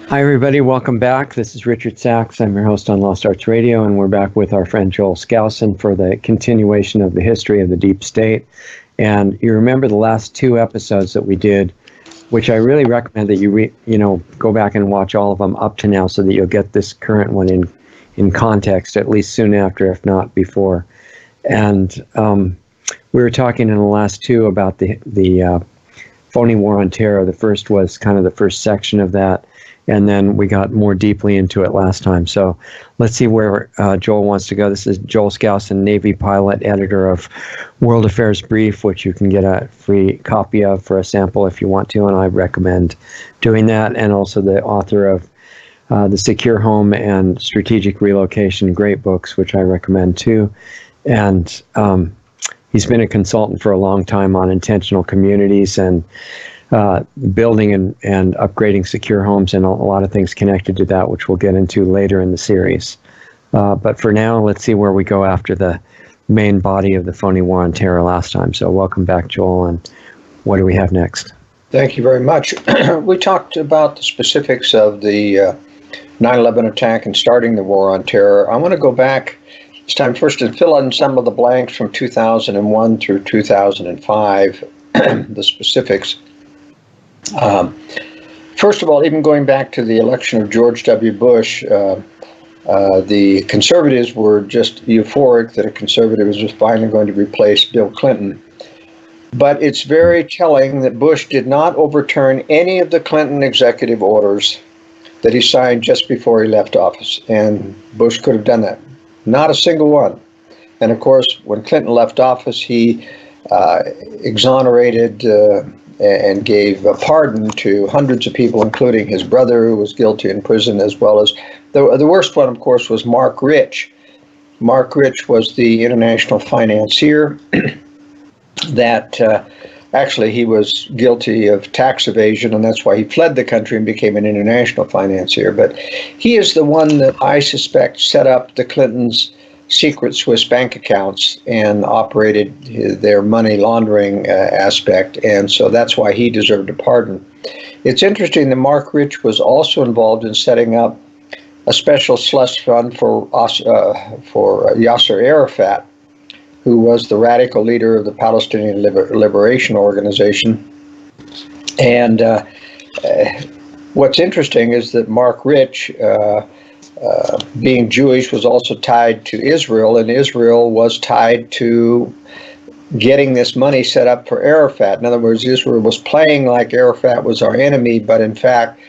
Hi, everybody. Welcome back. This is Richard Sachs. I'm your host on Lost Arts Radio, and we're back with our friend Joel Skousen for the continuation of the history of the deep state. And you remember the last two episodes that we did, which I really recommend that you go back and watch all of them up to now, so that you'll get this current one in context, at least soon after, if not before. And we were talking in the last two about the phony war on terror. The first was kind of the first section of that, and then we got more deeply into it last time. So let's see where Joel wants to go. This is Joel Skousen, Navy pilot, editor of World Affairs Brief, which you can get a free copy of for a sample if you want to, and I recommend doing that. And also the author of The Secure Home and Strategic Relocation, great books, which I recommend too. And he's been a consultant for a long time on intentional communities and building and upgrading secure homes, and a lot of things connected to that, which we'll get into later in the series. But for now, let's see where we go after the main body of the phony war on terror last time. So welcome back, Joel, and what do we have next? Thank you very much. We talked about the specifics of the 9/11 attack and starting the war on terror. I want to go back this time first to fill in some of the blanks from 2001 through 2005, the specifics. First of all, even going back to the election of George W. Bush, the conservatives were just euphoric that a conservative was finally going to replace Bill Clinton. But it's very telling that Bush did not overturn any of the Clinton executive orders that he signed just before he left office. And Bush could have done that. Not a single one. And of course, when Clinton left office, he exonerated and gave a pardon to hundreds of people, including his brother, who was guilty in prison, as well as the worst one, of course, was Mark Rich. Mark Rich was the international financier that actually he was guilty of tax evasion, and that's why he fled the country and became an international financier. But he is the one that I suspect set up the Clintons' secret Swiss bank accounts and operated their money laundering aspect, and so that's why he deserved a pardon. It's interesting that Mark Rich was also involved in setting up a special slush fund for Yasser Arafat, who was the radical leader of the Palestinian Liberation Organization. And what's interesting is that Mark Rich, being Jewish, was also tied to Israel, and Israel was tied to getting this money set up for Arafat. In other words, Israel was playing like Arafat was our enemy, but in fact,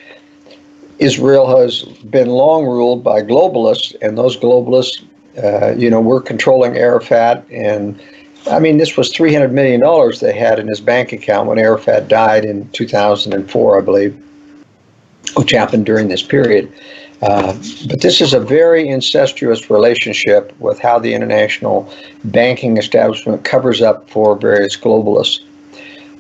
Israel has been long ruled by globalists, and those globalists, were controlling Arafat. And I mean, this was $300 million they had in his bank account when Arafat died in 2004, I believe, which happened during this period. But this is a very incestuous relationship with how the international banking establishment covers up for various globalists.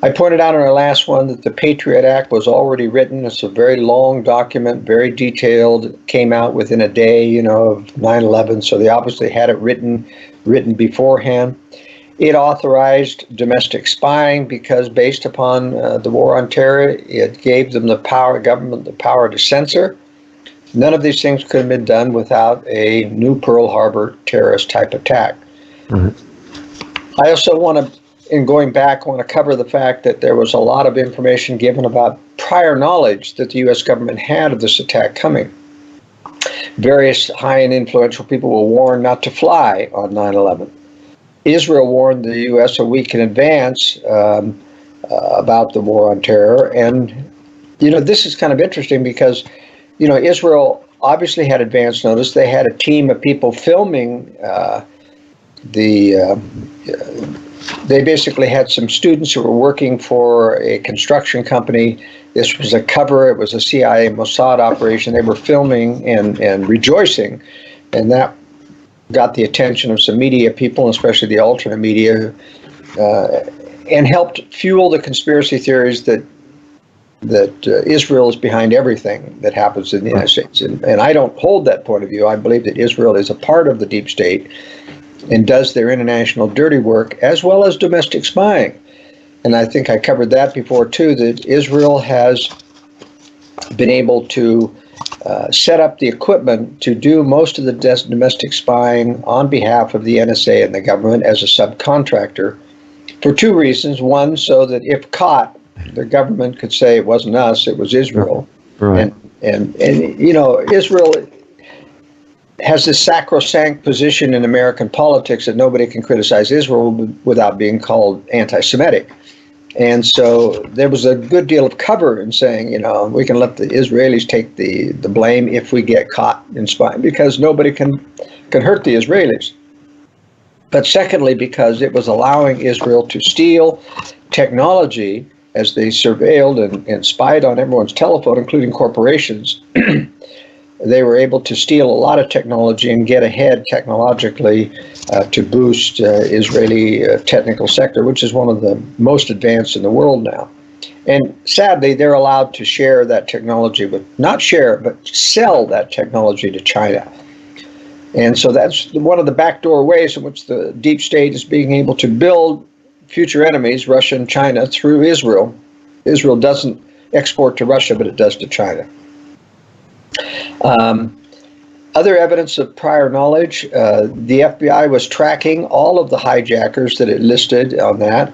I pointed out in our last one that the Patriot Act was already written. It's a very long document, very detailed. It came out within a day, of 9/11, so they obviously had it written beforehand. It authorized domestic spying because, based upon the war on terror, it gave them government the power to censor. None of these things could have been done without a new Pearl Harbor terrorist type attack. Mm-hmm. I also want to cover the fact that there was a lot of information given about prior knowledge that the U.S. government had of this attack coming. Various high and influential people were warned not to fly on 9/11. Israel warned the U.S. a week in advance about the war on terror. And, this is kind of interesting because Israel obviously had advance notice. They had a team of people filming they basically had some students who were working for a construction company. This was a cover. It was a CIA Mossad operation. They were filming and rejoicing, and that got the attention of some media people, especially the alternate media, and helped fuel the conspiracy theories that Israel is behind everything that happens in the United States. And I don't hold that point of view. I believe that Israel is a part of the deep state and does their international dirty work as well as domestic spying. And I think I covered that before too, that Israel has been able to set up the equipment to do most of the domestic spying on behalf of the NSA and the government as a subcontractor for two reasons. One, so that if caught, the government could say it wasn't us, it was Israel. Right. And you know, Israel has this sacrosanct position in American politics that nobody can criticize Israel without being called anti-Semitic. And so there was a good deal of cover in saying, you know, we can let the Israelis take the blame if we get caught in spying, because nobody can hurt the Israelis. But secondly, because it was allowing Israel to steal technology as they surveilled and spied on everyone's telephone, including corporations. They were able to steal a lot of technology and get ahead technologically to boost Israeli technical sector, which is one of the most advanced in the world now. And sadly, they're allowed to share that technology with, not share, but sell that technology to China. And so that's one of the backdoor ways in which the deep state is being able to build future enemies, Russia and China, through Israel. Israel doesn't export to Russia, but it does to China. Other evidence of prior knowledge, the FBI was tracking all of the hijackers that it listed on that.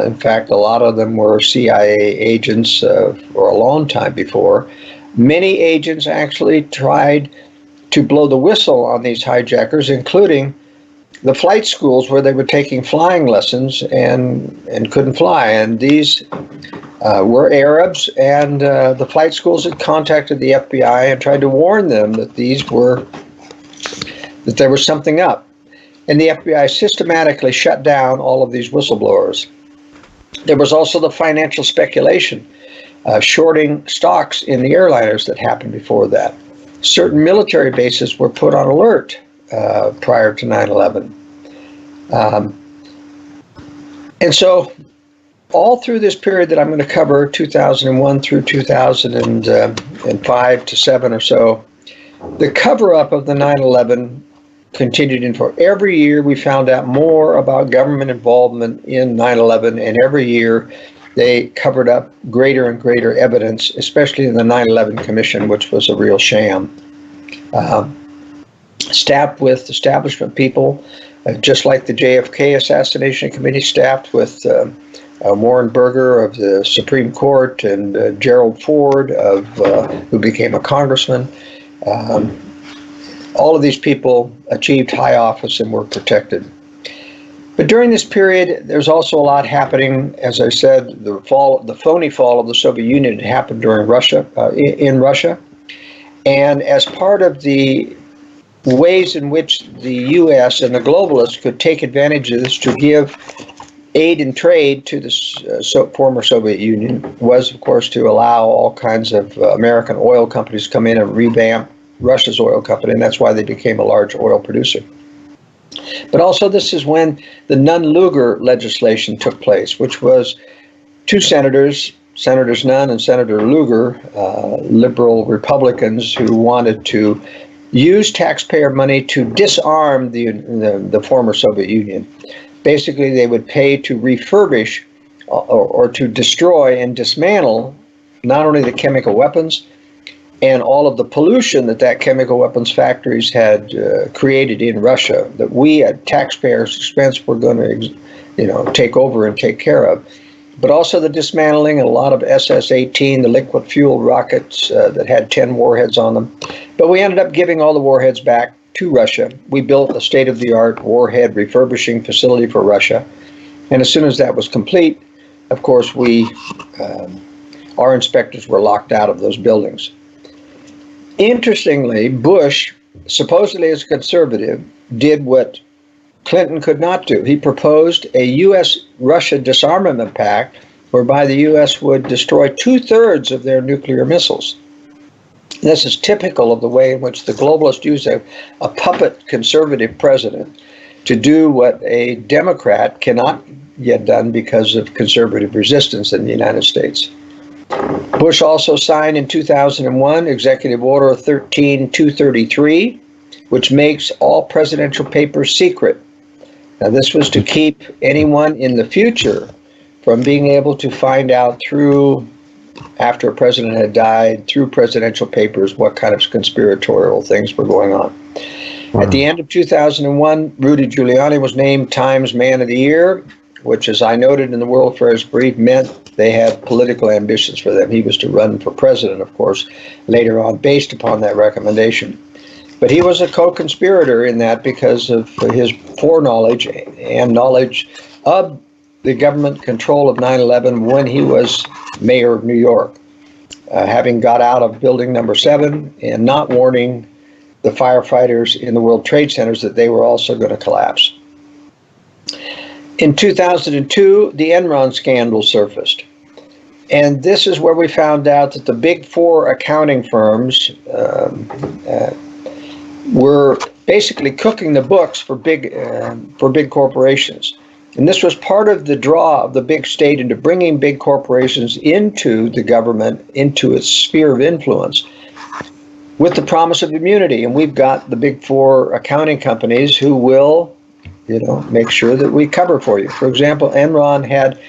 In fact, a lot of them were CIA agents for a long time before. Many agents actually tried to blow the whistle on these hijackers, including the flight schools where they were taking flying lessons and couldn't fly. And these were Arabs, and the flight schools had contacted the FBI and tried to warn them that there was something up. And the FBI systematically shut down all of these whistleblowers. There was also the financial speculation, shorting stocks in the airliners that happened before that. Certain military bases were put on alert prior to 9/11. And so all through this period that I'm going to cover, 2001 through 2005 to 7 or so, the cover-up of the 9/11 continued for every year. We found out more about government involvement in 9/11, and every year they covered up greater and greater evidence, especially in the 9/11 Commission, which was a real sham. Staffed with establishment people, just like the JFK Assassination Committee, staffed with Warren Burger of the Supreme Court and Gerald Ford, who became a congressman. All of these people achieved high office and were protected. But during this period, there's also a lot happening. As I said, the phony fall of the Soviet Union had happened during in Russia. And as part of the ways in which the U.S. and the globalists could take advantage of this to give aid and trade to the former Soviet Union was, of course, to allow all kinds of American oil companies to come in and revamp Russia's oil company, and that's why they became a large oil producer. But also this is when the Nunn-Lugar legislation took place, which was two senators, Senators Nunn and Senator Lugar, liberal Republicans who wanted to use taxpayer money to disarm the former Soviet Union. Basically, they would pay to refurbish or to destroy and dismantle not only the chemical weapons and all of the pollution that chemical weapons factories had created in Russia, that we at taxpayers' expense were going to, take over and take care of. But also the dismantling and a lot of SS-18, the liquid fuel rockets that had 10 warheads on them. But we ended up giving all the warheads back to Russia. We built a state-of-the-art warhead refurbishing facility for Russia. And as soon as that was complete, of course, our inspectors were locked out of those buildings. Interestingly, Bush, supposedly as a conservative, did what Clinton could not do. He proposed a U.S.-Russia disarmament pact whereby the U.S. would destroy 2/3 of their nuclear missiles. This is typical of the way in which the globalists use a puppet conservative president to do what a Democrat cannot get done because of conservative resistance in the United States. Bush also signed in 2001 Executive Order 13233, which makes all presidential papers secret. Now, this was to keep anyone in the future from being able to find out through after a president had died, through presidential papers, what kind of conspiratorial things were going on. Wow. At the end of 2001, Rudy Giuliani was named Times Man of the Year, which, as I noted in the World Affairs Brief, meant they had political ambitions for them. He was to run for president, of course, later on, based upon that recommendation. But he was a co-conspirator in that because of his foreknowledge and knowledge of the government control of 9/11 when he was mayor of New York, having got out of building number 7 and not warning the firefighters in the World Trade Centers that they were also going to collapse. In 2002, the Enron scandal surfaced. And this is where we found out that the big 4 accounting firms were basically cooking the books for big corporations. And this was part of the draw of the big state into bringing big corporations into the government, into its sphere of influence, with the promise of immunity. And we've got the big 4 accounting companies who will, make sure that we cover for you. For example, Enron had,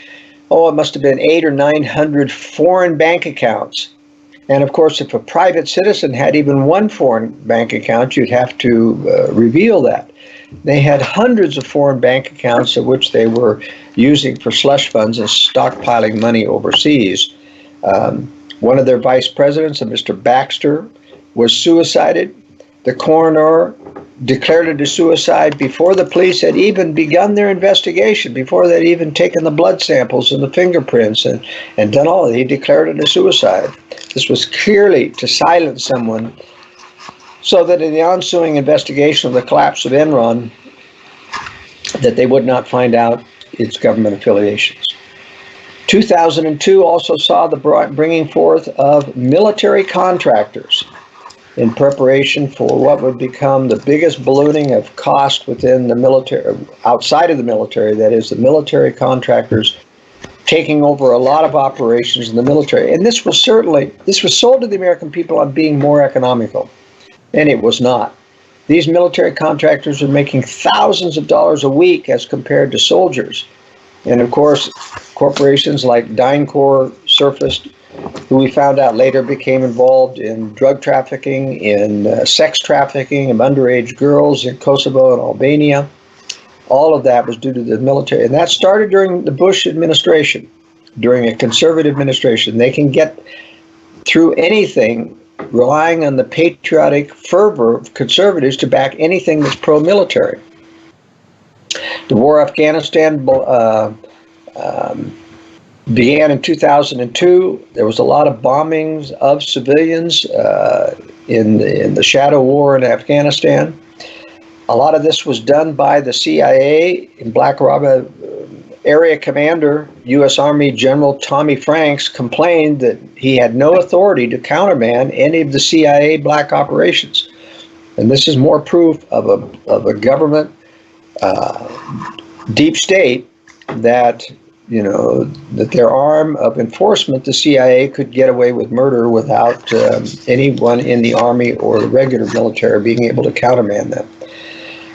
it must have been 800 or 900 foreign bank accounts. And of course, if a private citizen had even one foreign bank account, you'd have to reveal that. They had hundreds of foreign bank accounts of which they were using for slush funds and stockpiling money overseas. One of their vice presidents, a Mr. Baxter, was suicided. The coroner declared it a suicide before the police had even begun their investigation, before they'd even taken the blood samples and the fingerprints and done all of it. He declared it a suicide. This was clearly to silence someone so that in the ensuing investigation of the collapse of Enron, that they would not find out its government affiliations. 2002 also saw the bringing forth of military contractors in preparation for what would become the biggest ballooning of cost within the military, outside of the military, that is, the military contractors taking over a lot of operations in the military. And this was sold to the American people on being more economical, and it was not. These military contractors were making thousands of dollars a week as compared to soldiers. And of course, corporations like DynCorp surfaced, who we found out later became involved in drug trafficking, in sex trafficking of underage girls in Kosovo and Albania. All of that was due to the military. And that started during the Bush administration, during a conservative administration. They can get through anything relying on the patriotic fervor of conservatives to back anything that's pro-military. The war in Afghanistan began in 2002. There was a lot of bombings of civilians in the shadow war in Afghanistan. A lot of this was done by the CIA. In Black Rock, Area Commander, U.S. Army General Tommy Franks, complained that he had no authority to countermand any of the CIA black operations. And this is more proof of a government deep state that, that their arm of enforcement, the CIA, could get away with murder without anyone in the Army or the regular military being able to countermand them.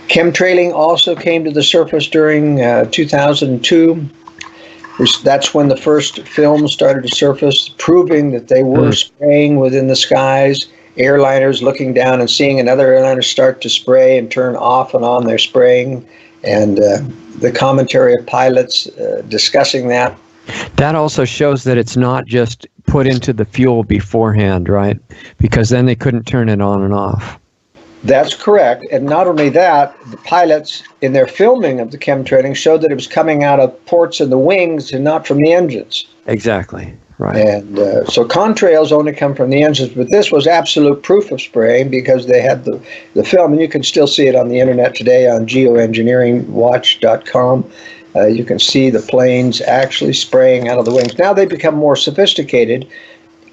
Chemtrailing also came to the surface during 2002. That's when the first films started to surface, proving that they were spraying within the skies. Airliners looking down and seeing another airliner start to spray and turn off and on their spraying, and the commentary of pilots discussing that. That also shows that it's not just put into the fuel beforehand, right? Because then they couldn't turn it on and off. That's correct. And not only that, the pilots in their filming of the chemtrailing showed that it was coming out of ports in the wings and not from the engines. Exactly. Right. And so contrails only come from the engines, but this was absolute proof of spraying because they had the film, and you can still see it on the internet today on geoengineeringwatch.com. You can see the planes actually spraying out of the wings. Now they've become more sophisticated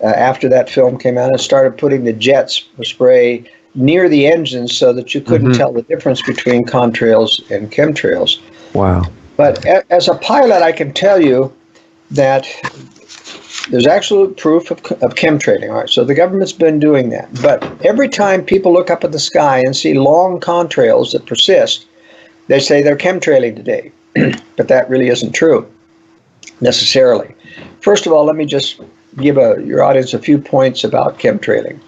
after that film came out and started putting the jets of spray near the engines so that you couldn't tell the difference between contrails and chemtrails. Wow. But as a pilot, I can tell you that there's absolute proof of chemtrailing. All right, so the government's been doing that. But every time people look up at the sky and see long contrails that persist, they say they're chemtrailing today. But that really isn't true, necessarily. First of all, let me just give your audience a few points about chemtrailing.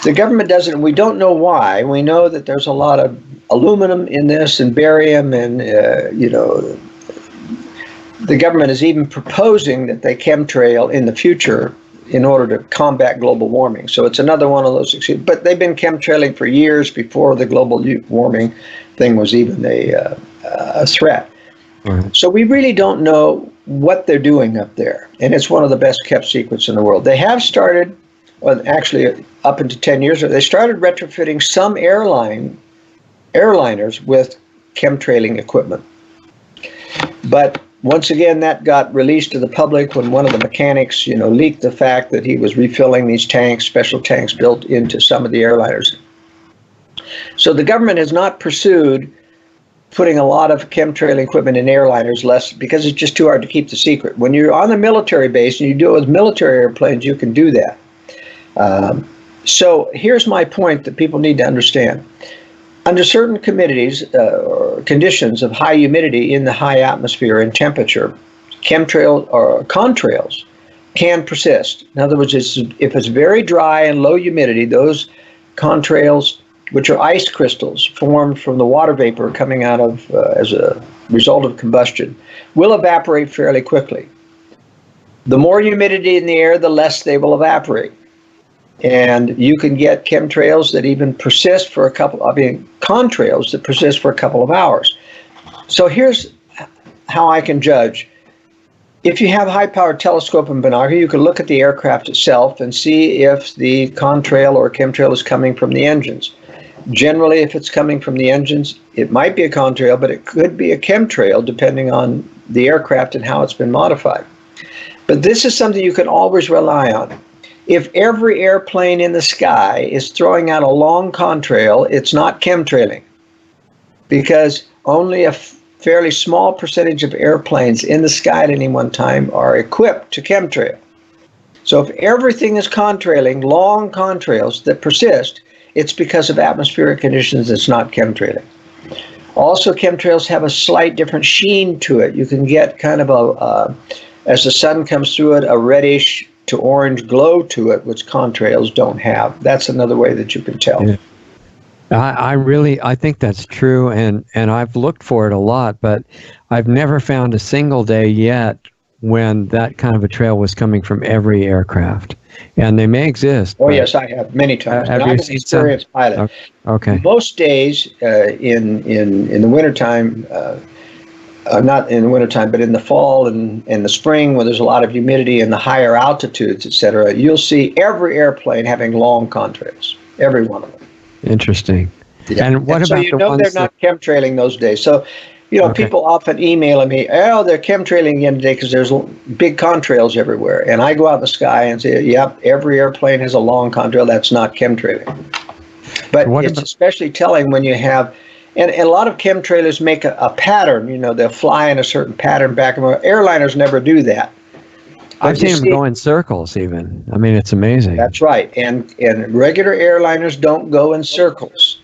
The government doesn't, we don't know why. We know that there's a lot of aluminum in this and barium, and, the government is even proposing that they chemtrail in the future in order to combat global warming. So it's another one of those, but they've been chemtrailing for years before the global warming thing was even a threat. Right. So we really don't know what they're doing up there. And it's one of the best kept secrets in the world. They have started, well, actually up into 10 years ago, they started retrofitting some airliners with chemtrailing equipment. But once again, that got released to the public when one of the mechanics, leaked the fact that he was refilling these tanks, special tanks built into some of the airliners. So the government has not pursued putting a lot of chemtrailing equipment in airliners, because it's just too hard to keep the secret. When you're on the military base and you deal with military airplanes, you can do that. So here's my point that people need to understand. Under certain or conditions of high humidity in the high atmosphere and temperature, chemtrails or contrails can persist. In other words, if it's very dry and low humidity, those contrails, which are ice crystals formed from the water vapor coming out of as a result of combustion, will evaporate fairly quickly. The more humidity in the air, the less they will evaporate. And you can get chemtrails that even persist for contrails that persist for a couple of hours. So here's how I can judge. If you have a high-powered telescope and binocular, you can look at the aircraft itself and see if the contrail or chemtrail is coming from the engines. Generally, if it's coming from the engines, it might be a contrail, but it could be a chemtrail depending on the aircraft and how it's been modified. But this is something you can always rely on. If every airplane in the sky is throwing out a long contrail, it's not chemtrailing, because only a fairly small percentage of airplanes in the sky at any one time are equipped to chemtrail. So if everything is contrailing, long contrails that persist, it's because of atmospheric conditions. It's not chemtrailing. Also, chemtrails have a slight different sheen to it. You can get kind of as the sun comes through it, a reddish to orange glow to it, which contrails don't have. That's another way that you can tell. Yeah. I think that's true, and I've looked for it a lot, but I've never found a single day yet when that kind of a trail was coming from every aircraft. And they may exist. Oh, yes, I have many times. Have you seen some? Experienced pilot. Okay. Most days in the wintertime, not in the wintertime, but in the fall and in the spring, when there's a lot of humidity and the higher altitudes, etc., you'll see every airplane having long contrails, every one of them. Interesting. Yeah. And what so about you know they're not chemtrailing those days. So, people often email me, oh, they're chemtrailing again today because there's big contrails everywhere. And I go out in the sky and say, yep, every airplane has a long contrail. That's not chemtrailing. But it's especially telling when you have, and a lot of chemtrailers make a pattern. They'll fly in a certain pattern back and forth. Airliners never do that. I've seen them go in circles even. I mean, it's amazing. That's right. And regular airliners don't go in circles.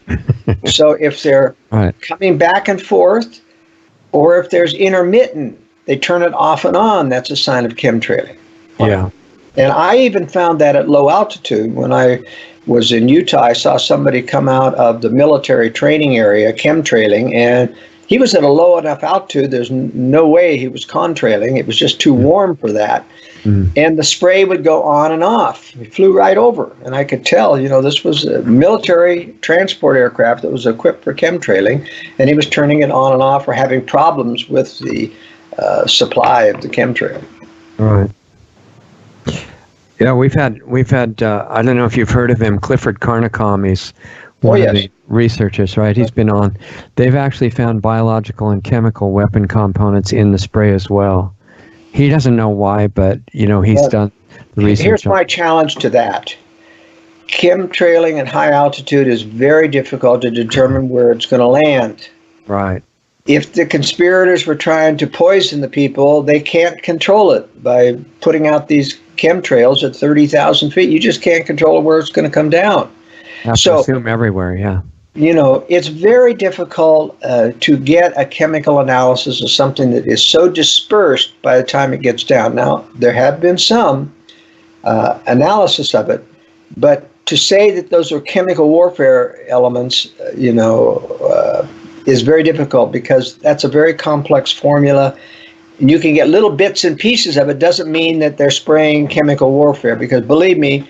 So if they're coming back and forth, or if there's intermittent, they turn it off and on, that's a sign of chemtrailing. Yeah. And I even found that at low altitude. When I was in Utah, I saw somebody come out of the military training area, chemtrailing, and he was at a low enough altitude, there's no way he was contrailing. It was just too warm for that. Mm. And the spray would go on and off. He flew right over. And I could tell, this was a military transport aircraft that was equipped for chemtrailing, and he was turning it on and off or having problems with the supply of the chemtrail. Right. Yeah, we've had. I don't know if you've heard of him, Clifford Carnicom. He's one of the researchers, right? He's been on. They've actually found biological and chemical weapon components in the spray as well. He doesn't know why, but he's done the research. Here's my challenge to that. Chemtrailing at high altitude is very difficult to determine where it's going to land. Right. If the conspirators were trying to poison the people, they can't control it by putting out these chemtrails at 30,000 feet. You just can't control where it's going to come down. Have to assume everywhere, yeah. It's very difficult to get a chemical analysis of something that is so dispersed by the time it gets down. Now, there have been some, analysis of it. But to say that those are chemical warfare elements, is very difficult, because that's a very complex formula. And you can get little bits and pieces of it. Doesn't mean that they're spraying chemical warfare, because believe me,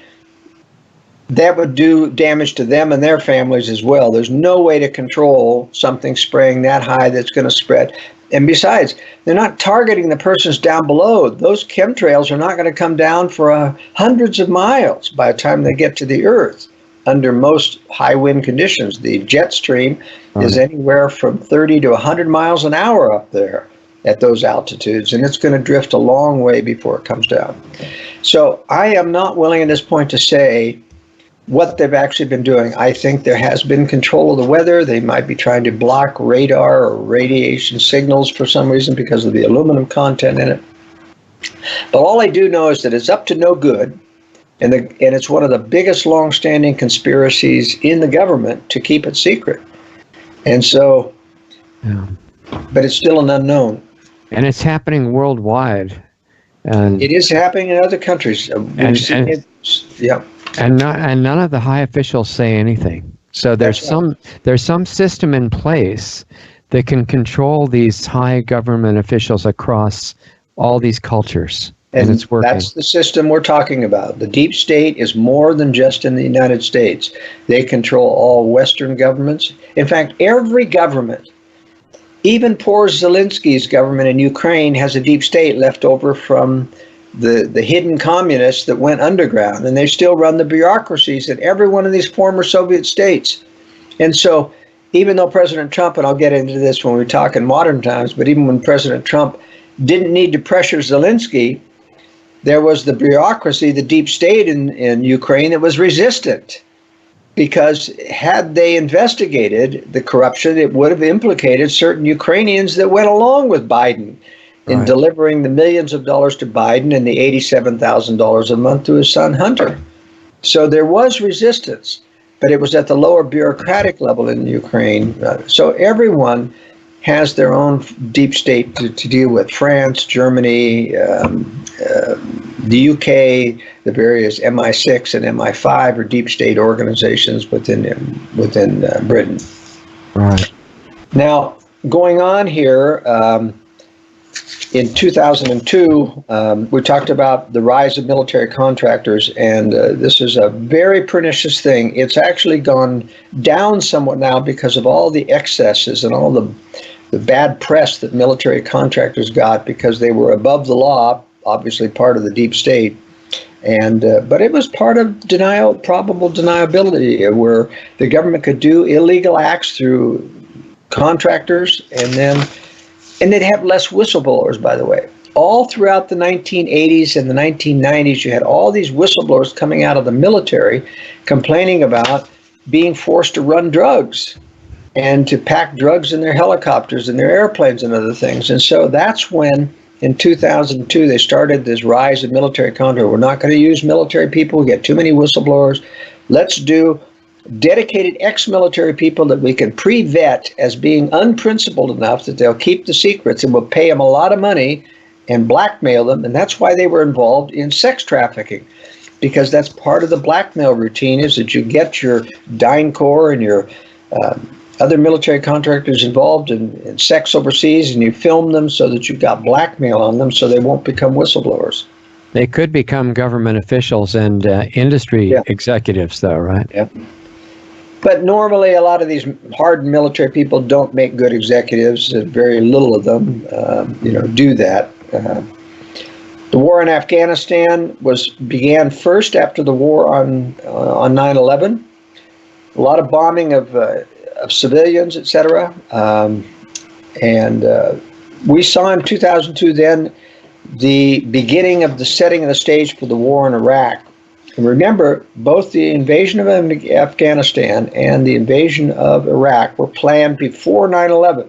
that would do damage to them and their families as well. There's no way to control something spraying that high that's going to spread. And besides, they're not targeting the persons down below. Those chemtrails are not going to come down for hundreds of miles by the time they get to the earth under most high wind conditions. The jet stream is anywhere from 30 to 100 miles an hour up there at those altitudes, and it's going to drift a long way before it comes down. So I am not willing at this point to say what they've actually been doing. I think there has been control of the weather. They might be trying to block radar or radiation signals for some reason because of the aluminum content in it. But all I do know is that it's up to no good, and it's one of the biggest long-standing conspiracies in the government to keep it secret. And so, but it's still an unknown. And it's happening worldwide. And it is happening in other countries. And none of the high officials say anything. So there's some system in place that can control these high government officials across all these cultures. And it's working. That's the system we're talking about. The deep state is more than just in the United States. They control all Western governments. In fact, every government, even poor Zelensky's government in Ukraine, has a deep state left over from the hidden communists that went underground, and they still run the bureaucracies in every one of these former Soviet states. And so even though President Trump, and I'll get into this when we talk in modern times, but even when President Trump didn't need to pressure Zelensky, there was the bureaucracy, the deep state in Ukraine that was resistant, because had they investigated the corruption, it would have implicated certain Ukrainians that went along with Biden in delivering the millions of dollars to Biden and the $87,000 a month to his son Hunter. So there was resistance, but it was at the lower bureaucratic level in Ukraine. So everyone has their own deep state to deal with. France, Germany, the UK, the various MI6 and MI5 are deep state organizations within Britain. Right. Now, going on here, in 2002, we talked about the rise of military contractors, and this is a very pernicious thing. It's actually gone down somewhat now because of all the excesses and all the bad press that military contractors got because they were above the law, obviously part of the deep state. And but it was part of probable deniability, where the government could do illegal acts through contractors, and they'd have less whistleblowers, by the way. All throughout the 1980s and the 1990s, you had all these whistleblowers coming out of the military complaining about being forced to run drugs and to pack drugs in their helicopters and their airplanes and other things. And so that's when, in 2002, they started this rise of military contractors. We're not going to use military people. We get too many whistleblowers. Let's do dedicated ex-military people that we can pre-vet as being unprincipled enough that they'll keep the secrets, and we'll pay them a lot of money and blackmail them. And that's why they were involved in sex trafficking, because that's part of the blackmail routine, is that you get your DynCorp and your other military contractors involved in sex overseas, and you film them so that you've got blackmail on them so they won't become whistleblowers. They could become government officials and industry executives, though, right? Yeah. But normally, a lot of these hardened military people don't make good executives. Very little of them, do that. The war in Afghanistan began first after the war on 9/11. A lot of bombing of civilians, etc. And we saw in 2002 then the beginning of the setting of the stage for the war in Iraq. And remember, both the invasion of Afghanistan and the invasion of Iraq were planned before 9/11.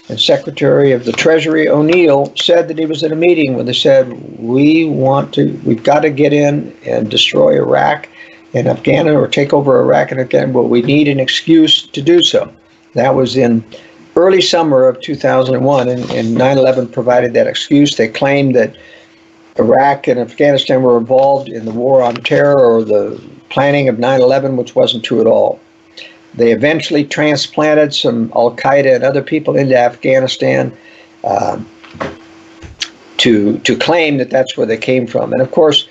And Secretary of the Treasury O'Neill said that he was at a meeting where they said, we've got to get in and destroy Iraq and Afghanistan, or take over Iraq and Afghanistan, but we need an excuse to do so. That was in early summer of 2001, and 9/11 provided that excuse. They claimed that Iraq and Afghanistan were involved in the war on terror or the planning of 9/11, which wasn't true at all. They eventually transplanted some Al-Qaeda and other people into Afghanistan to claim that that's where they came from. And of course,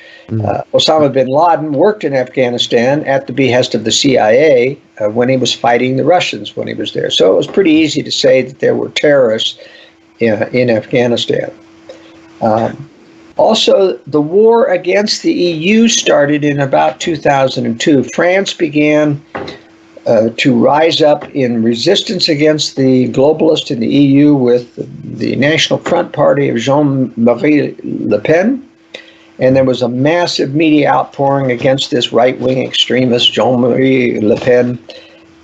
Osama bin Laden worked in Afghanistan at the behest of the CIA when he was fighting the Russians when he was there. So it was pretty easy to say that there were terrorists in Afghanistan. Also, the war against the EU started in about 2002. France began to rise up in resistance against the globalists in the EU with the National Front Party of Jean-Marie Le Pen. And there was a massive media outpouring against this right-wing extremist, Jean-Marie Le Pen.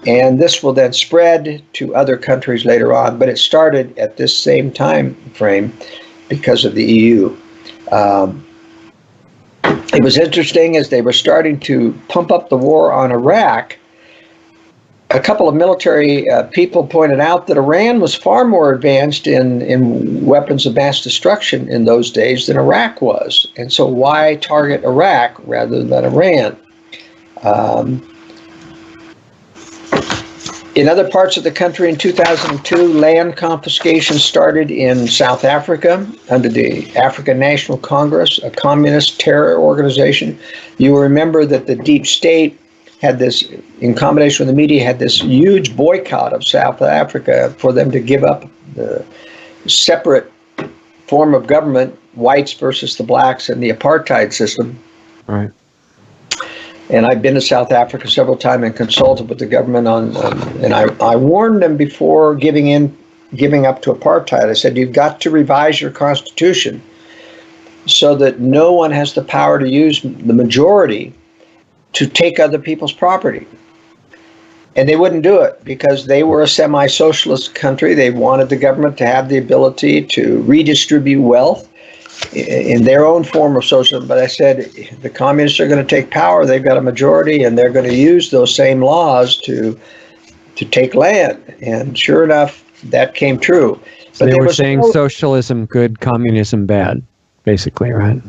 And this will then spread to other countries later on. But it started at this same time frame because of the EU. It was interesting as they were starting to pump up the war on Iraq. A couple of military people pointed out that Iran was far more advanced in weapons of mass destruction in those days than Iraq was. And so why target Iraq rather than Iran? In other parts of the country in 2002, land confiscation started in South Africa under the African National Congress, a communist terror organization. You will remember that the deep state had this, in combination with the media, had this huge boycott of South Africa for them to give up the separate form of government, whites versus the blacks, and the apartheid system. Right. And I've been to South Africa several times and consulted with the government and I warned them before giving up to apartheid. I said, you've got to revise your constitution so that no one has the power to use the majority to take other people's property. And they wouldn't do it because they were a semi-socialist country. They wanted the government to have the ability to redistribute wealth in their own form of socialism. But I said, the communists are going to take power. They've got a majority, and they're going to use those same laws to take land. And sure enough, that came true. So they were saying socialism good, communism bad, basically, right?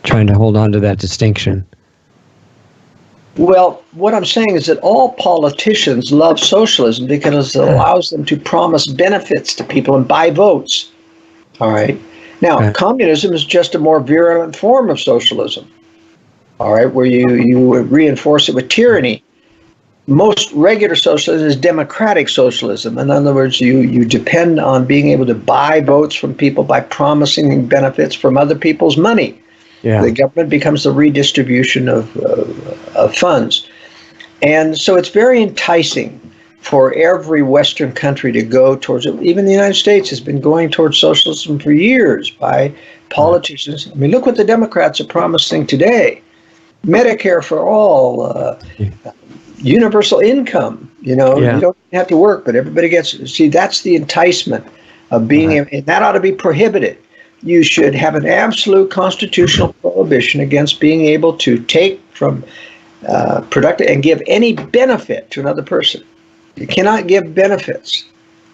Trying to hold on to that distinction. Well, what I'm saying is that all politicians love socialism because it allows them to promise benefits to people and buy votes. All right. Now, communism is just a more virulent form of socialism, all right, where you reinforce it with tyranny. Most regular socialism is democratic socialism. In other words, you depend on being able to buy votes from people by promising benefits from other people's money. Yeah. The government becomes the redistribution of funds. And so it's very enticing for every Western country to go towards it. Even the United States has been going towards socialism for years by politicians. I mean, look what the Democrats are promising today. Medicare for all, universal income, you don't have to work, but everybody gets, see, that's the enticement of being, and that ought to be prohibited. You should have an absolute constitutional prohibition against being able to take from productive and give any benefit to another person. You cannot give benefits.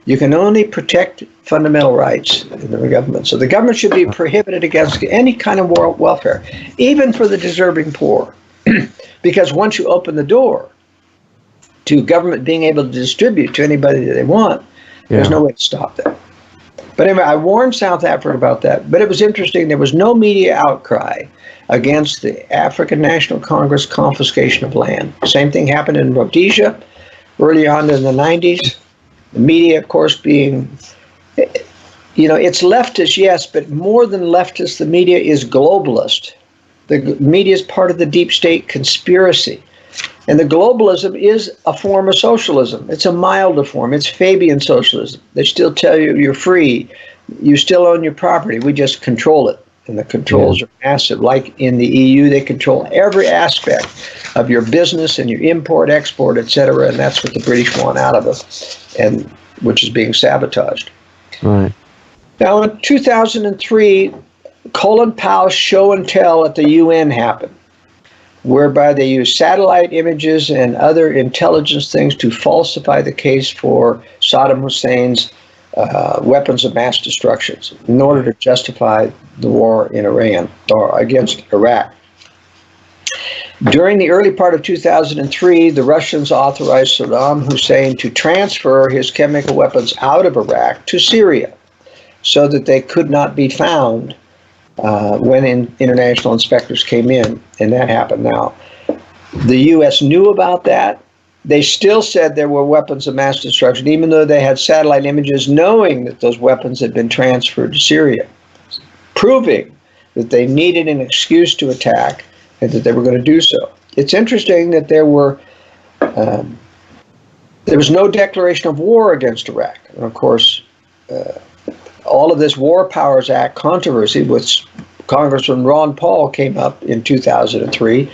You can only protect fundamental rights in the government. So the government should be prohibited against any kind of welfare, even for the deserving poor. Because once you open the door to government being able to distribute to anybody that they want, there's no way to stop that. But anyway, I warned South Africa about that. But it was interesting. There was no media outcry against the African National Congress confiscation of land. Same thing happened in Rhodesia early on in the 90s. The media, of course, being, it's leftist, yes, but more than leftist, the media is globalist. The media is part of the deep state conspiracy. And the globalism is a form of socialism. It's a milder form. It's Fabian socialism. They still tell you you're free. You still own your property. We just control it. And the controls are massive. Like in the EU, they control every aspect of your business and your import, export, etc. And that's what the British want out of us, and which is being sabotaged. Right. Now, in 2003, Colin Powell's show and tell at the UN happened, whereby they used satellite images and other intelligence things to falsify the case for Saddam Hussein's weapons of mass destruction in order to justify the war in Iran or against Iraq. During the early part of 2003, the Russians authorized Saddam Hussein to transfer his chemical weapons out of Iraq to Syria so that they could not be found when international inspectors came in, and that happened now. The U.S. knew about that. They still said there were weapons of mass destruction, even though they had satellite images knowing that those weapons had been transferred to Syria, proving that they needed an excuse to attack and that they were going to do so. It's interesting that there was no declaration of war against Iraq. And of course, all of this War Powers Act controversy with Congressman Ron Paul came up in 2003.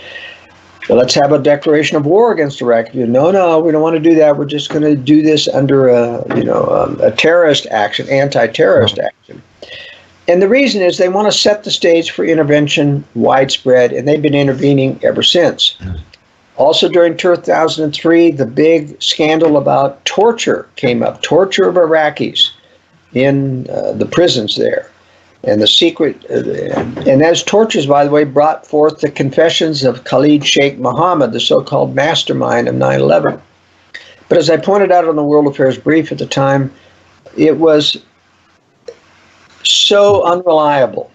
Well, let's have a declaration of war against Iraq. No, we don't want to do that. We're just going to do this under a terrorist action, anti-terrorist action. And the reason is they want to set the stage for intervention widespread, and they've been intervening ever since. Also during 2003, the big scandal about torture came up, torture of Iraqis in the prisons there. And the secret, and those tortures, by the way, brought forth the confessions of Khalid Sheikh Mohammed, the so-called mastermind of 9/11. But as I pointed out on the World Affairs Brief at the time, it was so unreliable,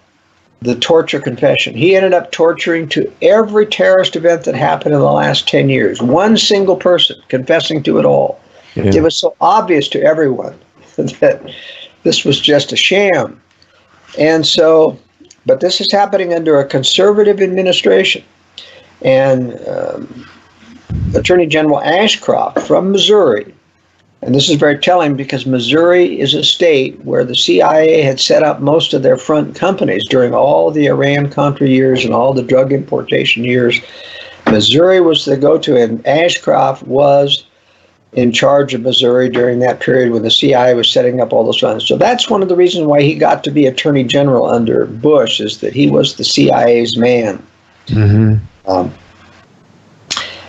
the torture confession. He ended up torturing to every terrorist event that happened in the last 10 years. One single person confessing to it all. Yeah. It was so obvious to everyone that this was just a sham. And so, but this is happening under a conservative administration. And Attorney General Ashcroft from Missouri, and this is very telling because Missouri is a state where the CIA had set up most of their front companies during all the Iran-Contra years and all the drug importation years. Missouri was the go-to, and Ashcroft was in charge of Missouri during that period when the CIA was setting up all those funds. So that's one of the reasons why he got to be Attorney General under Bush, is that he was the CIA's man. Mm-hmm.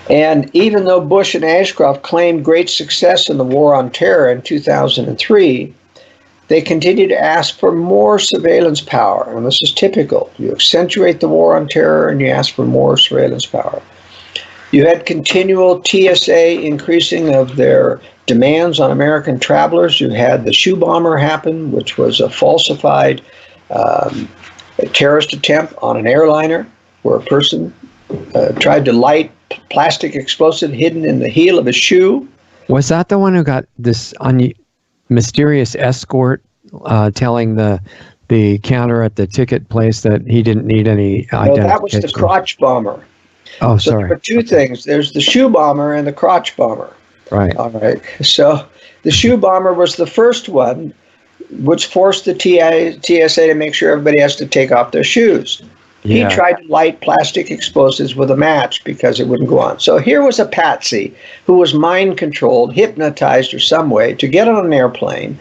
And even though Bush and Ashcroft claimed great success in the war on terror in 2003, they continued to ask for more surveillance power. And this is typical. You accentuate the war on terror and you ask for more surveillance power. You had continual TSA increasing of their demands on American travelers. You had the shoe bomber happen, which was a falsified terrorist attempt on an airliner where a person tried to light plastic explosive hidden in the heel of a shoe. Was that the one who got this mysterious escort telling the counter at the ticket place that he didn't need any identification? No, that was the crotch bomber. Oh, so sorry. there were two things. There's the shoe bomber and the crotch bomber. Right. All right. So the shoe bomber was the first one, which forced the TSA to make sure everybody has to take off their shoes. Yeah. He tried to light plastic explosives with a match because it wouldn't go on. So here was a patsy who was mind-controlled, hypnotized or some way to get on an airplane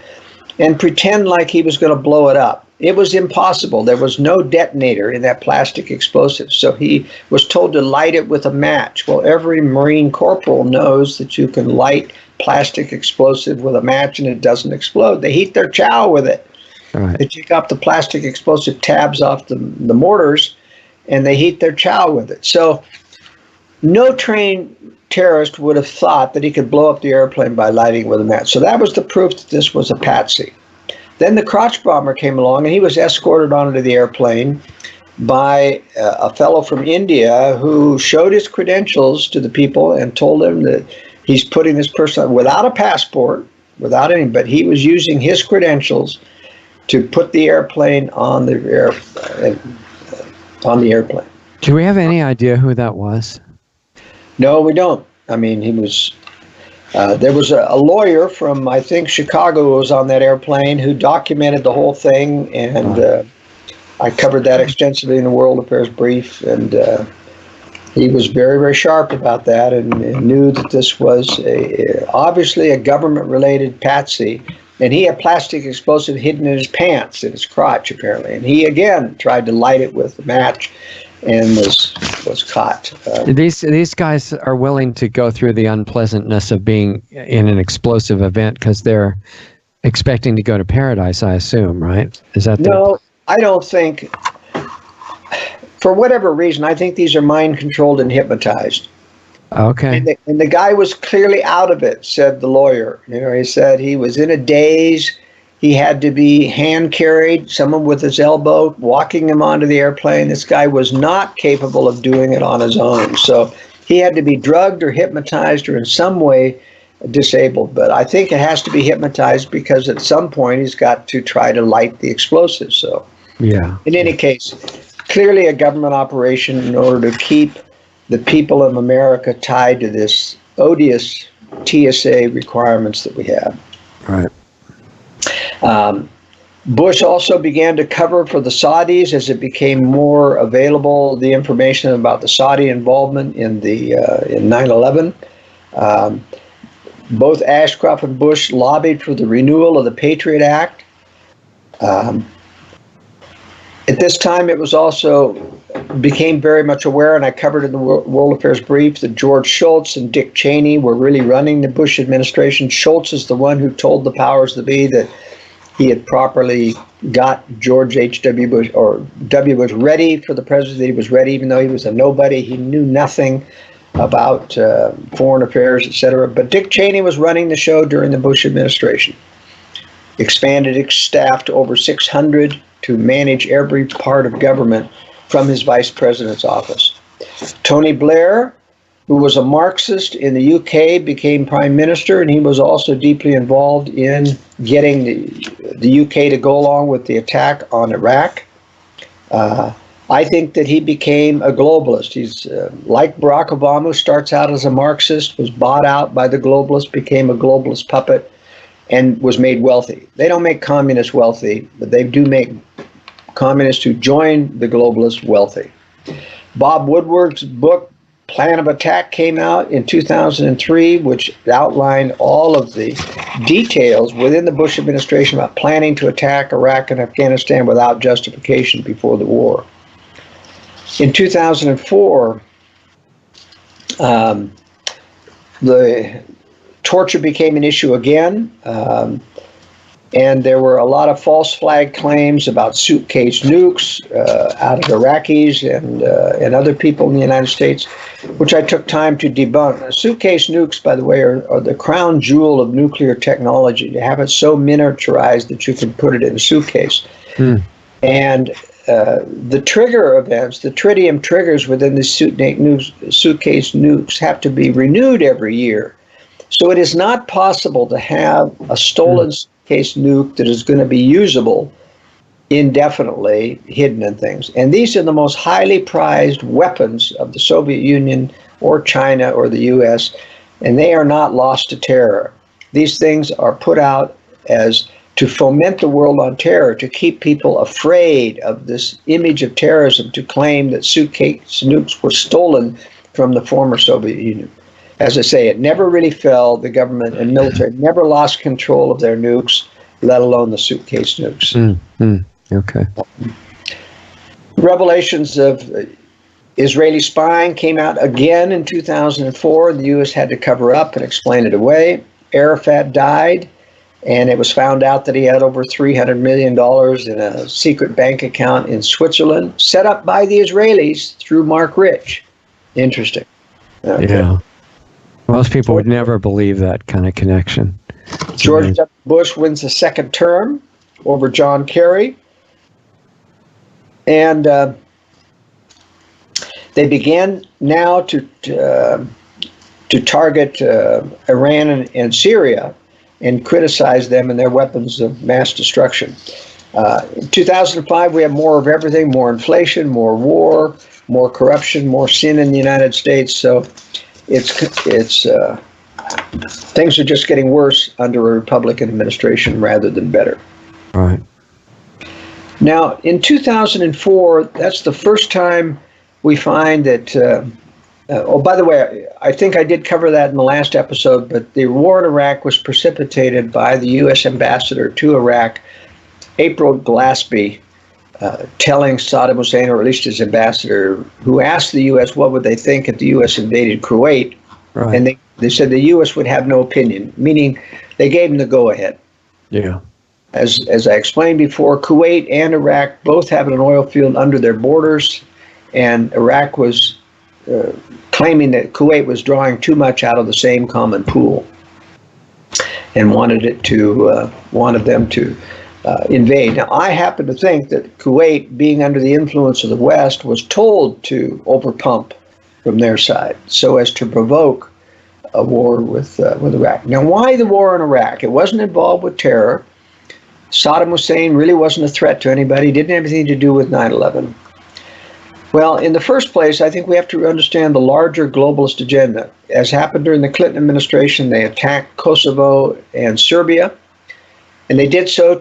and pretend like he was going to blow it up. It was impossible. There was no detonator in that plastic explosive. So he was told to light it with a match. Well, every Marine corporal knows that you can light plastic explosive with a match and it doesn't explode. They heat their chow with it. Right. They take off the plastic explosive tabs off the mortars and they heat their chow with it. So no trained terrorist would have thought that he could blow up the airplane by lighting with a match. So that was the proof that this was a patsy. Then the crotch bomber came along and he was escorted onto the airplane by a fellow from India who showed his credentials to the people and told them that he's putting this person without a passport, without any, but he was using his credentials to put the airplane on the airplane. Do we have any idea who that was? No, we don't. I mean, he was. There was a lawyer from, I think, Chicago who was on that airplane who documented the whole thing, and I covered that extensively in the World Affairs Brief, and he was very, very sharp about that and knew that this was obviously a government-related patsy, and he had plastic explosive hidden in his pants, in his crotch, apparently, and he, again, tried to light it with a match and was caught. These guys are willing to go through the unpleasantness of being in an explosive event because they're expecting to go to paradise, I assume, right? Is that No, I don't think. For whatever reason, I think these are mind controlled and hypnotized. Okay. And the guy was clearly out of it, said the lawyer. He said he was in a daze. He had to be hand carried, someone with his elbow, walking him onto the airplane. This guy was not capable of doing it on his own. So he had to be drugged or hypnotized or in some way disabled. But I think it has to be hypnotized because at some point he's got to try to light the explosives. So Yeah. in any case, clearly a government operation in order to keep the people of America tied to this odious TSA requirements that we have. Right. Bush also began to cover for the Saudis as it became more available, the information about the Saudi involvement in 9/11. Both Ashcroft and Bush lobbied for the renewal of the Patriot Act. At this time, it was also became very much aware, and I covered in the World Affairs Brief, that George Shultz and Dick Cheney were really running the Bush administration. Shultz is the one who told the powers that be that he had properly got George H.W. Bush, or W. Bush, ready for the presidency. He was ready, even though he was a nobody. He knew nothing about foreign affairs, etc. But Dick Cheney was running the show during the Bush administration. Expanded its staff to over 600 to manage every part of government from his vice president's office. Tony Blair, who was a Marxist in the UK, became prime minister, and he was also deeply involved in getting the UK to go along with the attack on Iraq. I think that he became a globalist. He's like Barack Obama, who starts out as a Marxist, was bought out by the globalists, became a globalist puppet, and was made wealthy. They don't make communists wealthy, but they do make communists who join the globalists wealthy. Bob Woodward's book, Plan of Attack, came out in 2003, which outlined all of the details within the Bush administration about planning to attack Iraq and Afghanistan without justification before the war. In 2004, the torture became an issue again, and there were a lot of false flag claims about suitcase nukes out of Iraqis and other people in the United States, which I took time to debunk. Suitcase nukes, by the way, are the crown jewel of nuclear technology. To have it so miniaturized that you can put it in a suitcase. And the trigger events, the tritium triggers within the suitcase nukes have to be renewed every year. So it is not possible to have a stolen suitcase nuke that is going to be usable indefinitely, hidden in things. And these are the most highly prized weapons of the Soviet Union or China or the US, and they are not lost to terror. These things are put out as to foment the world on terror, to keep people afraid of this image of terrorism, to claim that suitcase nukes were stolen from the former Soviet Union. As I say, it never really fell. The government and military never lost control of their nukes, let alone the suitcase nukes. Okay. Revelations of Israeli spying came out again in 2004. The U.S. had to cover up and explain it away. Arafat died, and it was found out that he had over $300 million in a secret bank account in Switzerland, set up by the Israelis through Mark Rich. Interesting. Okay. Yeah. Most people would never believe that kind of connection. George W. Bush wins a second term over John Kerry. And they began now to target Iran and Syria and criticize them and their weapons of mass destruction. In 2005, we have more of everything, more inflation, more war, more corruption, more sin in the United States. So it's things are just getting worse under a Republican administration rather than better. All right. Now, in 2004, that's the first time we find that, oh, by the way, I think I did cover that in the last episode, but the war in Iraq was precipitated by the U.S. ambassador to Iraq, April Glaspie, telling Saddam Hussein, or at least his ambassador, who asked the U.S. what would they think if the U.S. invaded Kuwait, Right. and they said the U.S. would have no opinion, meaning they gave him the go-ahead. Yeah. As I explained before, Kuwait and Iraq both have an oil field under their borders, and Iraq was claiming that Kuwait was drawing too much out of the same common pool, and wanted them to invade. Now, I happen to think that Kuwait, being under the influence of the West, was told to overpump from their side so as to provoke a war with Iraq. Now, why the war in Iraq? It wasn't involved with terror. Saddam Hussein really wasn't a threat to anybody. Didn't have anything to do with 9/11. Well, in the first place, I think we have to understand the larger globalist agenda. As happened during the Clinton administration, they attacked Kosovo and Serbia, and they did so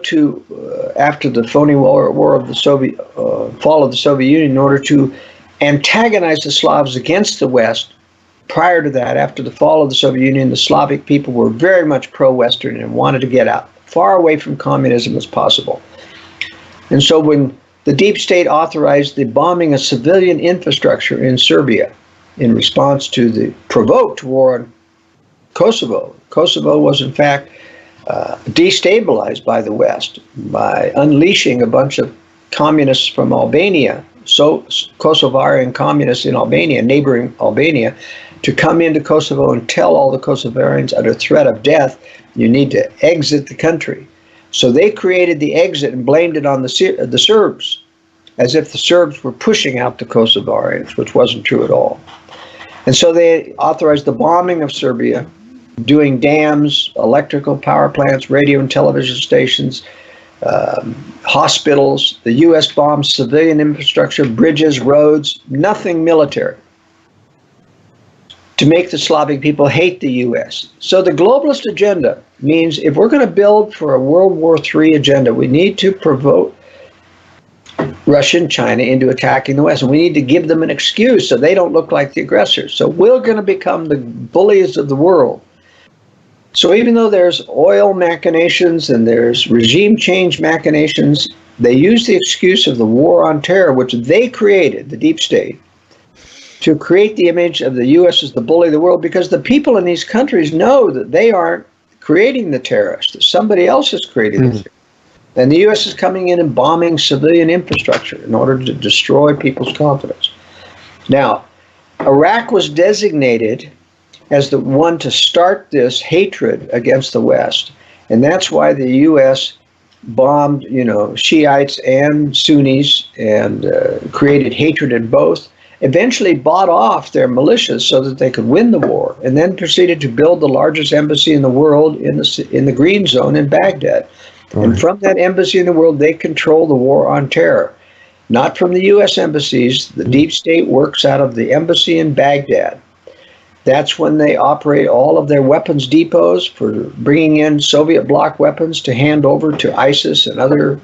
after the phony war of the fall of the Soviet Union, in order to antagonize the Slavs against the West. Prior to that, after the fall of the Soviet Union, the Slavic people were very much pro-Western and wanted to get out far away from communism as possible. And so when the deep state authorized the bombing of civilian infrastructure in Serbia in response to the provoked war on Kosovo, Kosovo was in fact destabilized by the West by unleashing a bunch of communists from Albania, so Kosovarian communists in Albania, neighboring Albania, to come into Kosovo and tell all the Kosovarians under threat of death, you need to exit the country. So they created the exit and blamed it on the Serbs, as if the Serbs were pushing out the Kosovarians, which wasn't true at all. And so they authorized the bombing of Serbia, doing dams, electrical power plants, radio and television stations, hospitals. The U.S. bombed civilian infrastructure, bridges, roads, nothing military, to make the Slavic people hate the U.S. So the globalist agenda means if we're going to build for a World War III agenda, we need to provoke Russia and China into attacking the West. And we need to give them an excuse so they don't look like the aggressors. So we're going to become the bullies of the world. So even though there's oil machinations and there's regime change machinations, they use the excuse of the war on terror, which they created, the deep state, to create the image of the U.S. as the bully of the world, because the people in these countries know that they aren't creating the terrorists, that somebody else is creating the terrorists. And the U.S. is coming in and bombing civilian infrastructure in order to destroy people's confidence. Now, Iraq was designated as the one to start this hatred against the West. And that's why the U.S. bombed, Shiites and Sunnis and created hatred in both. Eventually bought off their militias so that they could win the war, and then proceeded to build the largest embassy in the world in the Green Zone in Baghdad. Right. And from that embassy in the world, they control the war on terror. Not from the U.S. embassies. The deep state works out of the embassy in Baghdad. That's when they operate all of their weapons depots for bringing in Soviet bloc weapons to hand over to ISIS and other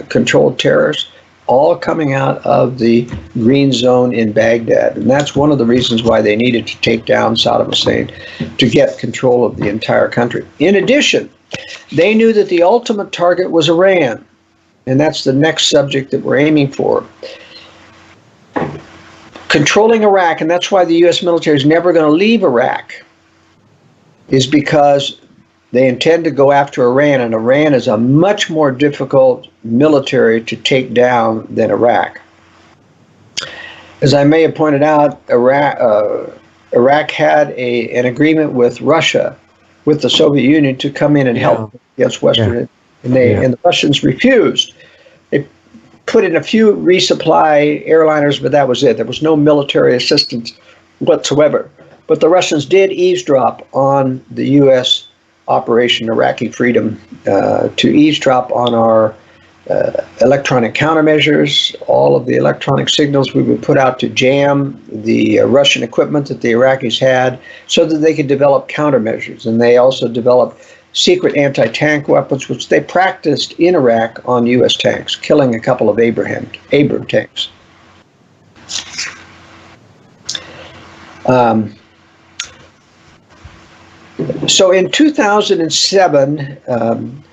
controlled terrorists, all coming out of the Green Zone in Baghdad. And that's one of the reasons why they needed to take down Saddam Hussein, to get control of the entire country. In addition, they knew that the ultimate target was Iran. And that's the next subject that we're aiming for. Controlling Iraq, and that's why the U.S. military is never going to leave Iraq, is because they intend to go after Iran, and Iran is a much more difficult military to take down than Iraq. As I may have pointed out, Iraq had an agreement with Russia, with the Soviet Union, to come in and help against Western, and the Russians refused. They put in a few resupply airliners, but that was it. There was no military assistance whatsoever. But the Russians did eavesdrop on the U.S. Operation Iraqi Freedom, to eavesdrop on our electronic countermeasures, all of the electronic signals we would put out to jam the Russian equipment that the Iraqis had, so that they could develop countermeasures. And they also developed secret anti-tank weapons, which they practiced in Iraq on U.S. tanks, killing a couple of Abrams tanks. So in 2007,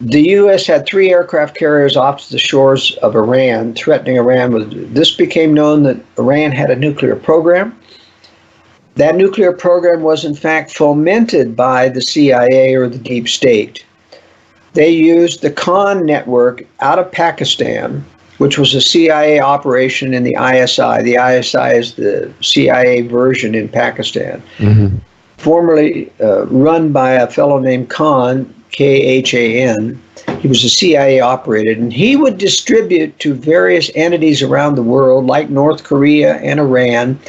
the U.S. had 3 aircraft carriers off the shores of Iran, threatening Iran with. This became known that Iran had a nuclear program. That nuclear program was in fact fomented by the CIA or the deep state. they used the Khan network out of Pakistan, which was a CIA operation in the ISI. The ISI is the CIA version in Pakistan, formerly run by a fellow named Khan, Khan. He was a CIA operated, and he would distribute to various entities around the world, like North Korea and Iran,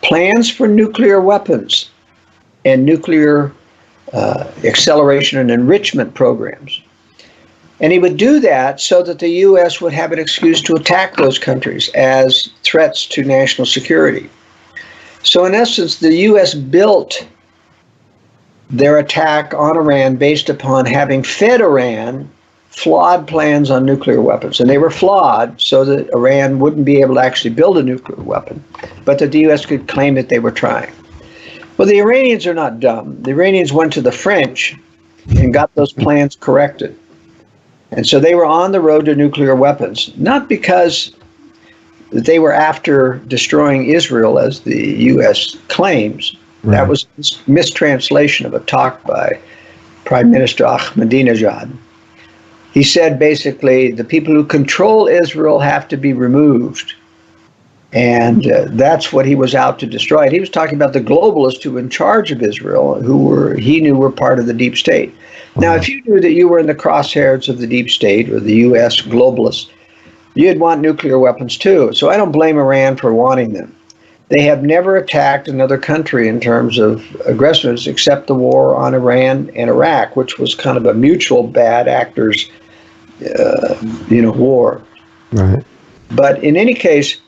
plans for nuclear weapons and nuclear acceleration and enrichment programs. And he would do that so that the U.S. would have an excuse to attack those countries as threats to national security. So in essence, the U.S. built their attack on Iran based upon having fed Iran flawed plans on nuclear weapons. And they were flawed so that Iran wouldn't be able to actually build a nuclear weapon, but that the U.S. could claim that they were trying. Well, the Iranians are not dumb. The Iranians went to the French and got those plans corrected. And so they were on the road to nuclear weapons, not because they were after destroying Israel, as the U.S. claims. Right. That was a mistranslation of a talk by Prime Minister Ahmadinejad. He said basically the people who control Israel have to be removed. And that's what he was out to destroy. And he was talking about the globalists who were in charge of Israel, he knew were part of the deep state. Now, if you knew that you were in the crosshairs of the deep state or the U.S. globalists, you'd want nuclear weapons too. So I don't blame Iran for wanting them. They have never attacked another country in terms of aggressiveness except the war on Iran and Iraq, which was kind of a mutual bad actors, war. Right. But in any case,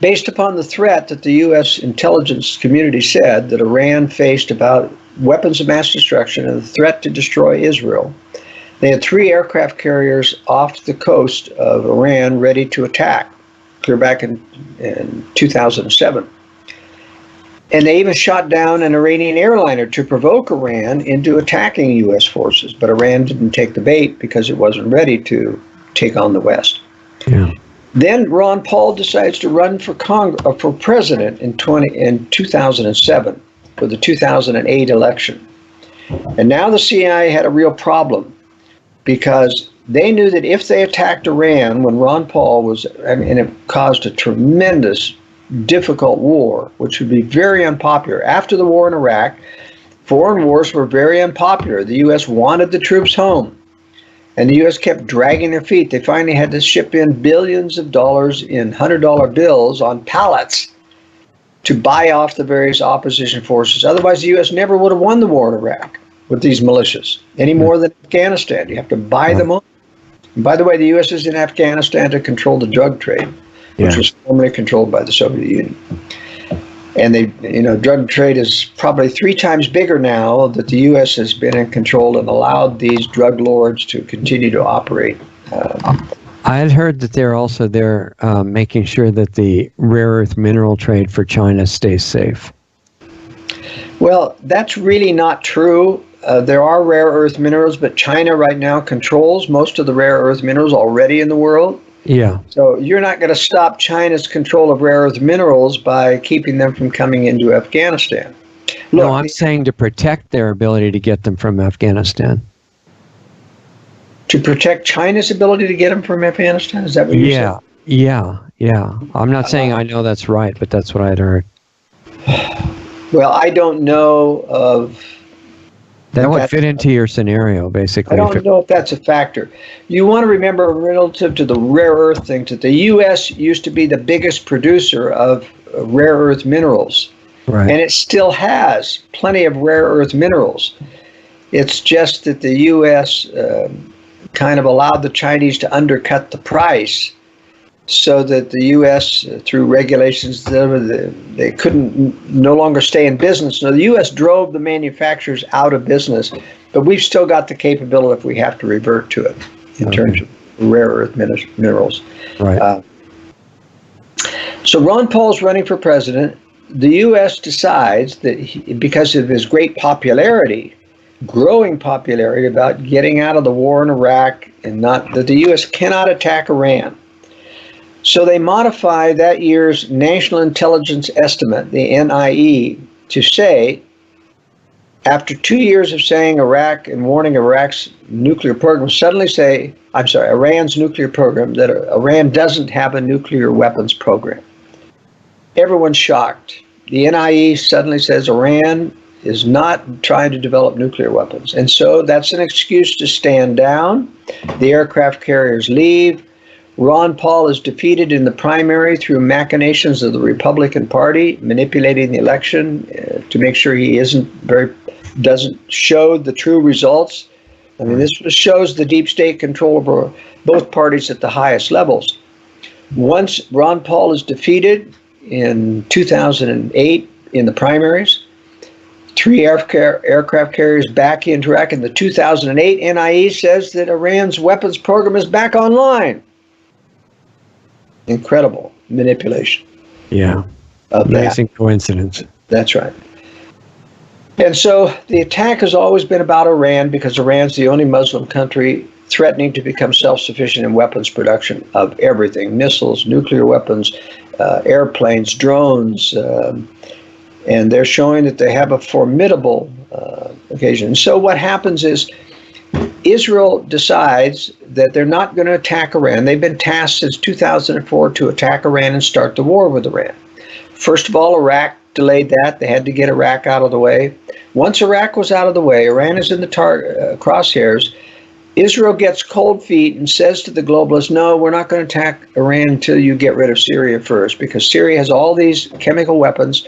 based upon the threat that the U.S. intelligence community said that Iran faced about weapons of mass destruction and the threat to destroy Israel, they had 3 aircraft carriers off the coast of Iran ready to attack, clear back in 2007. And they even shot down an Iranian airliner to provoke Iran into attacking U.S. forces. But Iran didn't take the bait because it wasn't ready to take on the West. Yeah. Then Ron Paul decides to run for president in 2007 for the 2008 election. And now the CIA had a real problem because they knew that if they attacked Iran when Ron Paul was, and it caused a tremendous, difficult war, which would be very unpopular. After the war in Iraq, foreign wars were very unpopular. The U.S. wanted the troops home. And the U.S. kept dragging their feet. They finally had to ship in billions of dollars in $100 bills on pallets to buy off the various opposition forces. Otherwise, the U.S. never would have won the war in Iraq with these militias, any more than Afghanistan. You have to buy them off. And by the way, the U.S. is in Afghanistan to control the drug trade, which was formerly controlled by the Soviet Union. And drug trade is probably 3 times bigger now that the U.S. has been in control and allowed these drug lords to continue to operate. I had heard that they're making sure that the rare earth mineral trade for China stays safe. Well, that's really not true. There are rare earth minerals, but China right now controls most of the rare earth minerals already in the world. Yeah. So you're not going to stop China's control of rare earth minerals by keeping them from coming into Afghanistan. Look, no, I'm saying to protect their ability to get them from Afghanistan. To protect China's ability to get them from Afghanistan? Is that what you're saying? Yeah. I'm not saying I know that's right, but that's what I'd heard. Well, I don't know of... That would fit into your scenario, basically. I don't know if that's a factor. You want to remember, relative to the rare earth thing, that the U.S. used to be the biggest producer of rare earth minerals. Right. And it still has plenty of rare earth minerals. It's just that the U.S. Kind of allowed the Chinese to undercut the price so that the U.S., through regulations, they couldn't no longer stay in business. So the U.S. drove the manufacturers out of business, but we've still got the capability if we have to revert to it in terms of rare earth minerals. Right. So Ron Paul's running for president. The U.S. decides that because of his great popularity, growing popularity about getting out of the war in Iraq, and that the U.S. cannot attack Iran. So they modify that year's National Intelligence Estimate, the NIE, to say after 2 years of saying Iraq and warning Iraq's nuclear program, suddenly say, I'm sorry, Iran's nuclear program, that Iran doesn't have a nuclear weapons program. Everyone's shocked. The NIE suddenly says Iran is not trying to develop nuclear weapons. And so that's an excuse to stand down. The aircraft carriers leave. Ron Paul is defeated in the primary through machinations of the Republican Party, manipulating the election to make sure he doesn't show the true results. I mean, this shows the deep state control over both parties at the highest levels. Once Ron Paul is defeated in 2008 in the primaries, 3 aircraft carriers back into Iraq. In the 2008 NIE says that Iran's weapons program is back online. Incredible manipulation. Yeah. Amazing coincidence. That's right. And so the attack has always been about Iran because Iran's the only Muslim country threatening to become self-sufficient in weapons production of everything: missiles, nuclear weapons, airplanes, drones, and they're showing that they have a formidable occasion. So what happens is Israel decides that they're not going to attack Iran. They've been tasked since 2004 to attack Iran and start the war with Iran. First of all, Iraq delayed that. They had to get Iraq out of the way. Once Iraq was out of the way, Iran is in the crosshairs. Israel gets cold feet and says to the globalists, no, we're not going to attack Iran until you get rid of Syria first, because Syria has all these chemical weapons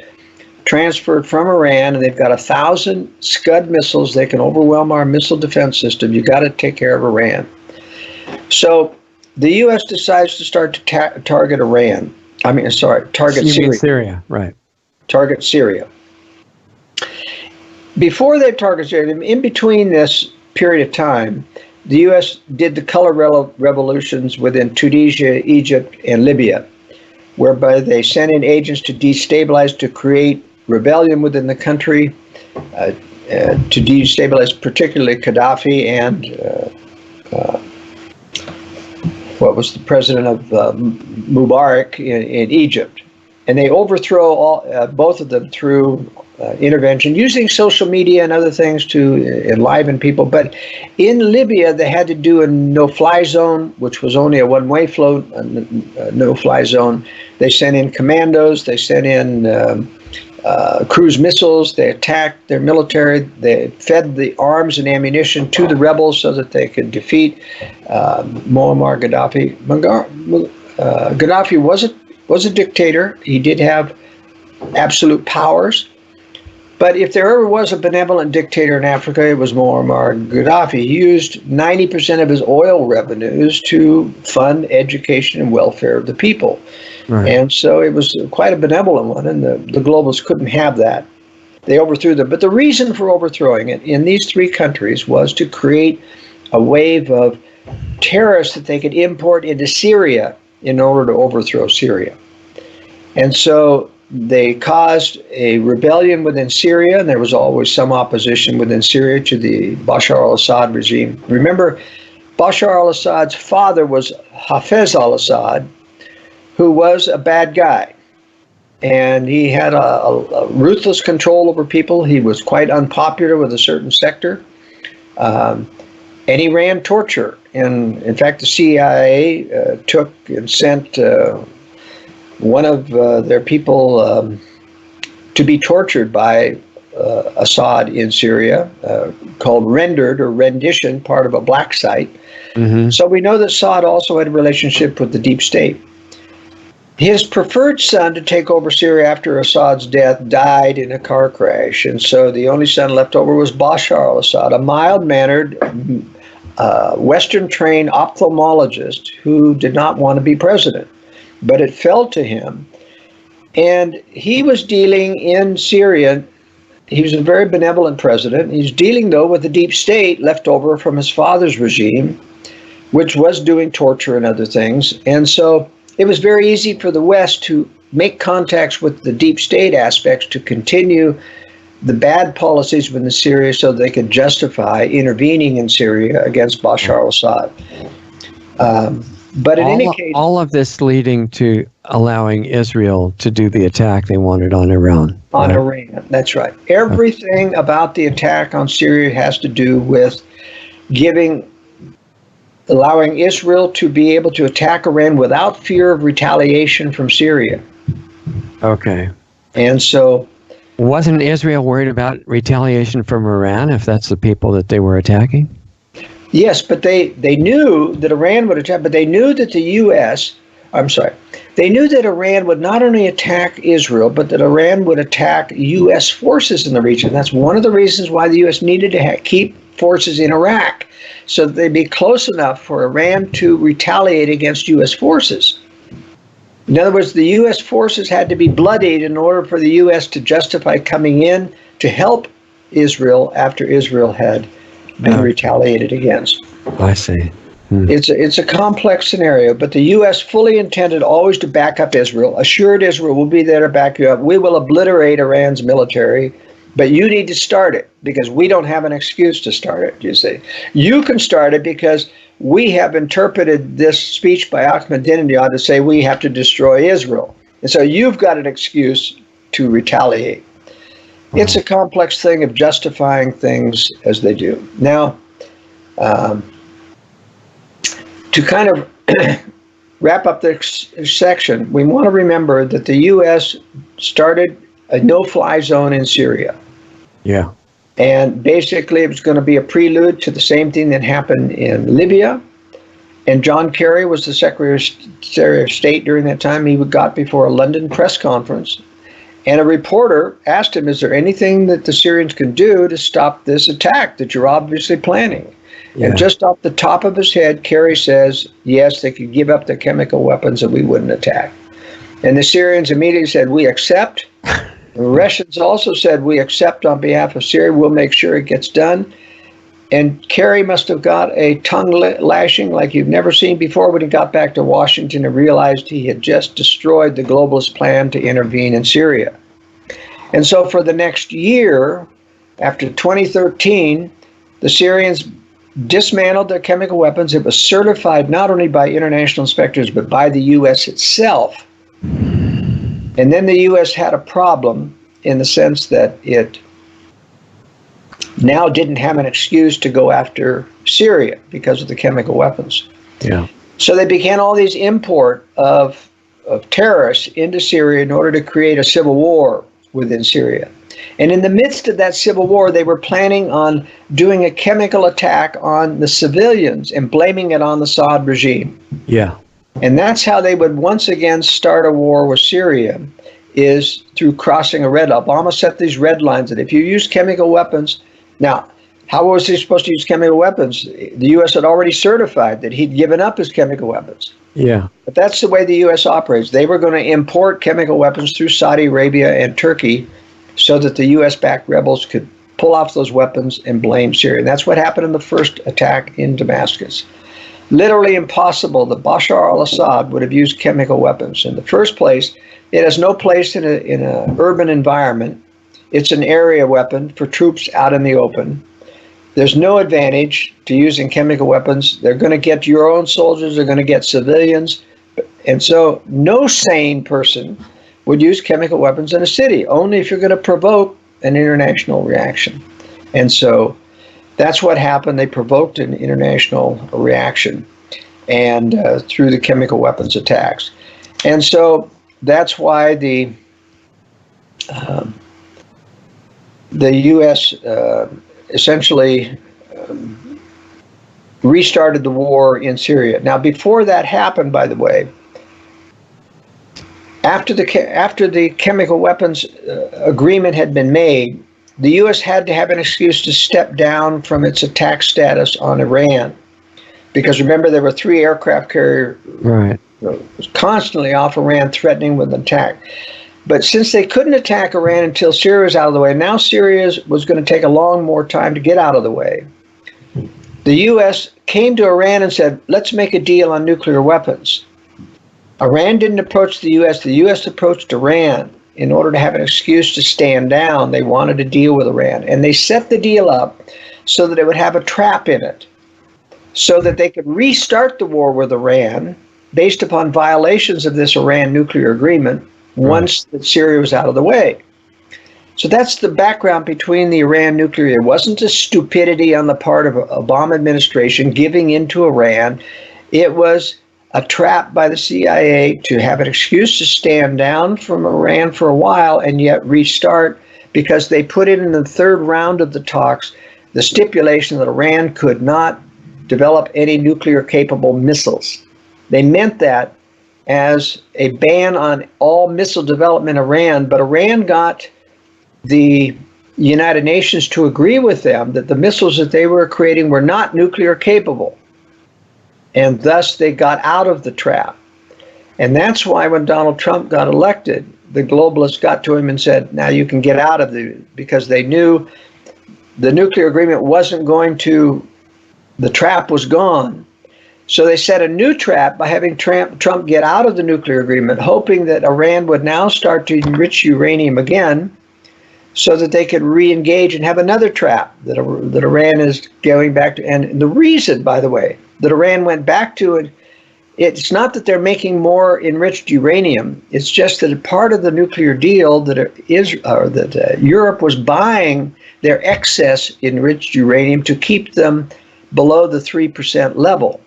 transferred from Iran, and they've got 1,000 Scud missiles. They can overwhelm our missile defense system. You got to take care of Iran. So the U.S. decides to start to target Iran. Target Syria. Syria, right. Target Syria. Before they target Syria, in between this period of time, the U.S. did the color revolutions within Tunisia, Egypt, and Libya, whereby they sent in agents to destabilize, to create rebellion within the country, to destabilize particularly Gaddafi and what was the president of Mubarak in Egypt. And they overthrow both of them through intervention, using social media and other things to enliven people. But in Libya, they had to do a no-fly zone, which was only a one-way float, a no-fly zone. They sent in commandos. They sent in cruise missiles. They attacked their military. They fed the arms and ammunition to the rebels so that they could defeat Muammar Gaddafi. Gaddafi was a dictator. He did have absolute powers. But if there ever was a benevolent dictator in Africa, it was Muammar Gaddafi. He used 90% of his oil revenues to fund education and welfare of the people. Right. And so it was quite a benevolent one, and the globalists couldn't have that. They overthrew them. But the reason for overthrowing it in these 3 countries was to create a wave of terrorists that they could import into Syria in order to overthrow Syria. And so they caused a rebellion within Syria, and there was always some opposition within Syria to the Bashar al-Assad regime. Remember, Bashar al-Assad's father was Hafez al-Assad, who was a bad guy. And he had a ruthless control over people. He was quite unpopular with a certain sector. And he ran torture. And in fact, the CIA took and sent one of their people to be tortured by Assad in Syria, called Rendered or Rendition, part of a black site. Mm-hmm. So we know that Assad also had a relationship with the deep state. His preferred son to take over Syria after Assad's death died in a car crash, and so the only son left over was Bashar al-Assad, a mild-mannered, Western-trained ophthalmologist who did not want to be president. But it fell to him, and he was dealing in Syria. He was a very benevolent president. He's dealing, though, with the deep state left over from his father's regime, which was doing torture and other things. And so it was very easy for the West to make contacts with the deep state aspects to continue the bad policies within Syria so they could justify intervening in Syria against Bashar al-Assad. But in any case, all of this leading to allowing Israel to do the attack they wanted on Iran. On Iran, that's right. Everything about the attack on Syria has to do with allowing Israel to be able to attack Iran without fear of retaliation from Syria. Okay. And so, wasn't Israel worried about retaliation from Iran if that's the people that they were attacking? yes, but they knew that Iran would attack, but they knew that they knew that Iran would not only attack Israel, but that Iran would attack U.S. forces in the region. That's one of the reasons why the U.S. needed to keep forces in Iraq, so that they'd be close enough for Iran to retaliate against U.S. forces. In other words, the U.S. forces had to be bloodied in order for the U.S. to justify coming in to help Israel after Israel had been retaliated against. I see. It's a complex scenario, but the U.S. fully intended always to back up Israel, assured Israel will be there to back you up. We will obliterate Iran's military, but you need to start it because we don't have an excuse to start it, you see. You can start it because we have interpreted this speech by Ahmadinejad to say we have to destroy Israel. And so you've got an excuse to retaliate. It's a complex thing of justifying things as they do. Now, to kind of wrap up this section, we want to remember that the U.S. started a no-fly zone in Syria. Yeah. And basically it was going to be a prelude to the same thing that happened in Libya. And John Kerry was the Secretary of State during that time. He got before a London press conference. And a reporter asked him, is there anything that the Syrians can do to stop this attack that you're obviously planning? Yeah. And just off the top of his head, Kerry says, yes, they could give up their chemical weapons and we wouldn't attack. And the Syrians immediately said, we accept. The Russians also said, we accept on behalf of Syria. We'll make sure it gets done. And Kerry must have got a tongue lashing like you've never seen before when he got back to Washington and realized he had just destroyed the globalist plan to intervene in Syria. And so for the next year, after 2013, the Syrians dismantled their chemical weapons. It was certified not only by international inspectors, but by the U.S. itself. And then the U.S. had a problem in the sense that it now didn't have an excuse to go after Syria because of the chemical weapons. Yeah. So they began all these import of terrorists into Syria in order to create a civil war within Syria. And in the midst of that civil war, they were planning on doing a chemical attack on the civilians and blaming it on the Assad regime. Yeah. And that's how they would once again start a war with Syria, is through crossing a red line. Obama set these red lines that if you use chemical weapons, now, how was he supposed to use chemical weapons? The U.S. had already certified that he'd given up his chemical weapons. Yeah. But that's the way the U.S. operates. They were going to import chemical weapons through Saudi Arabia and Turkey so that the U.S.-backed rebels could pull off those weapons and blame Syria. And that's what happened in the first attack in Damascus. Literally impossible that Bashar al-Assad would have used chemical weapons. In the first place, it has no place in an urban environment. It's an area weapon for troops out in the open. There's no advantage to using chemical weapons. They're going to get your own soldiers. They're going to get civilians. And so no sane person would use chemical weapons in a city, only if you're going to provoke an international reaction. And so that's what happened. They provoked an international reaction and through the chemical weapons attacks. And so that's why the U.S. Essentially restarted the war in Syria. Now, before that happened, by the way, after the chemical weapons agreement had been made, the U.S. had to have an excuse to step down from its attack status on Iran, because remember there were 3 aircraft carriers constantly off Iran, threatening with an attack. But since they couldn't attack Iran until Syria was out of the way, now Syria was going to take a long more time to get out of the way. The U.S. came to Iran and said, let's make a deal on nuclear weapons. Iran didn't approach the U.S. The U.S. approached Iran in order to have an excuse to stand down. They wanted to deal with Iran. And they set the deal up so that it would have a trap in it, so that they could restart the war with Iran based upon violations of this Iran nuclear agreement once that Syria was out of the way. So that's the background between the Iran nuclear. It wasn't a stupidity on the part of Obama administration giving in to Iran. It was a trap by the CIA to have an excuse to stand down from Iran for a while and yet restart, because they put in the third round of the talks the stipulation that Iran could not develop any nuclear capable missiles. They meant that as a ban on all missile development in Iran, but Iran got the United Nations to agree with them that the missiles that they were creating were not nuclear capable. And thus they got out of the trap. And that's why when Donald Trump got elected, the globalists got to him and said, now you can get out of because they knew the nuclear agreement wasn't going to, the trap was gone. So they set a new trap by having Trump get out of the nuclear agreement, hoping that Iran would now start to enrich uranium again so that they could re-engage and have another trap that Iran is going back to. And the reason, by the way, that Iran went back to it, it's not that they're making more enriched uranium. It's just that part of the nuclear deal that Europe was buying their excess enriched uranium to keep them below the 3% level.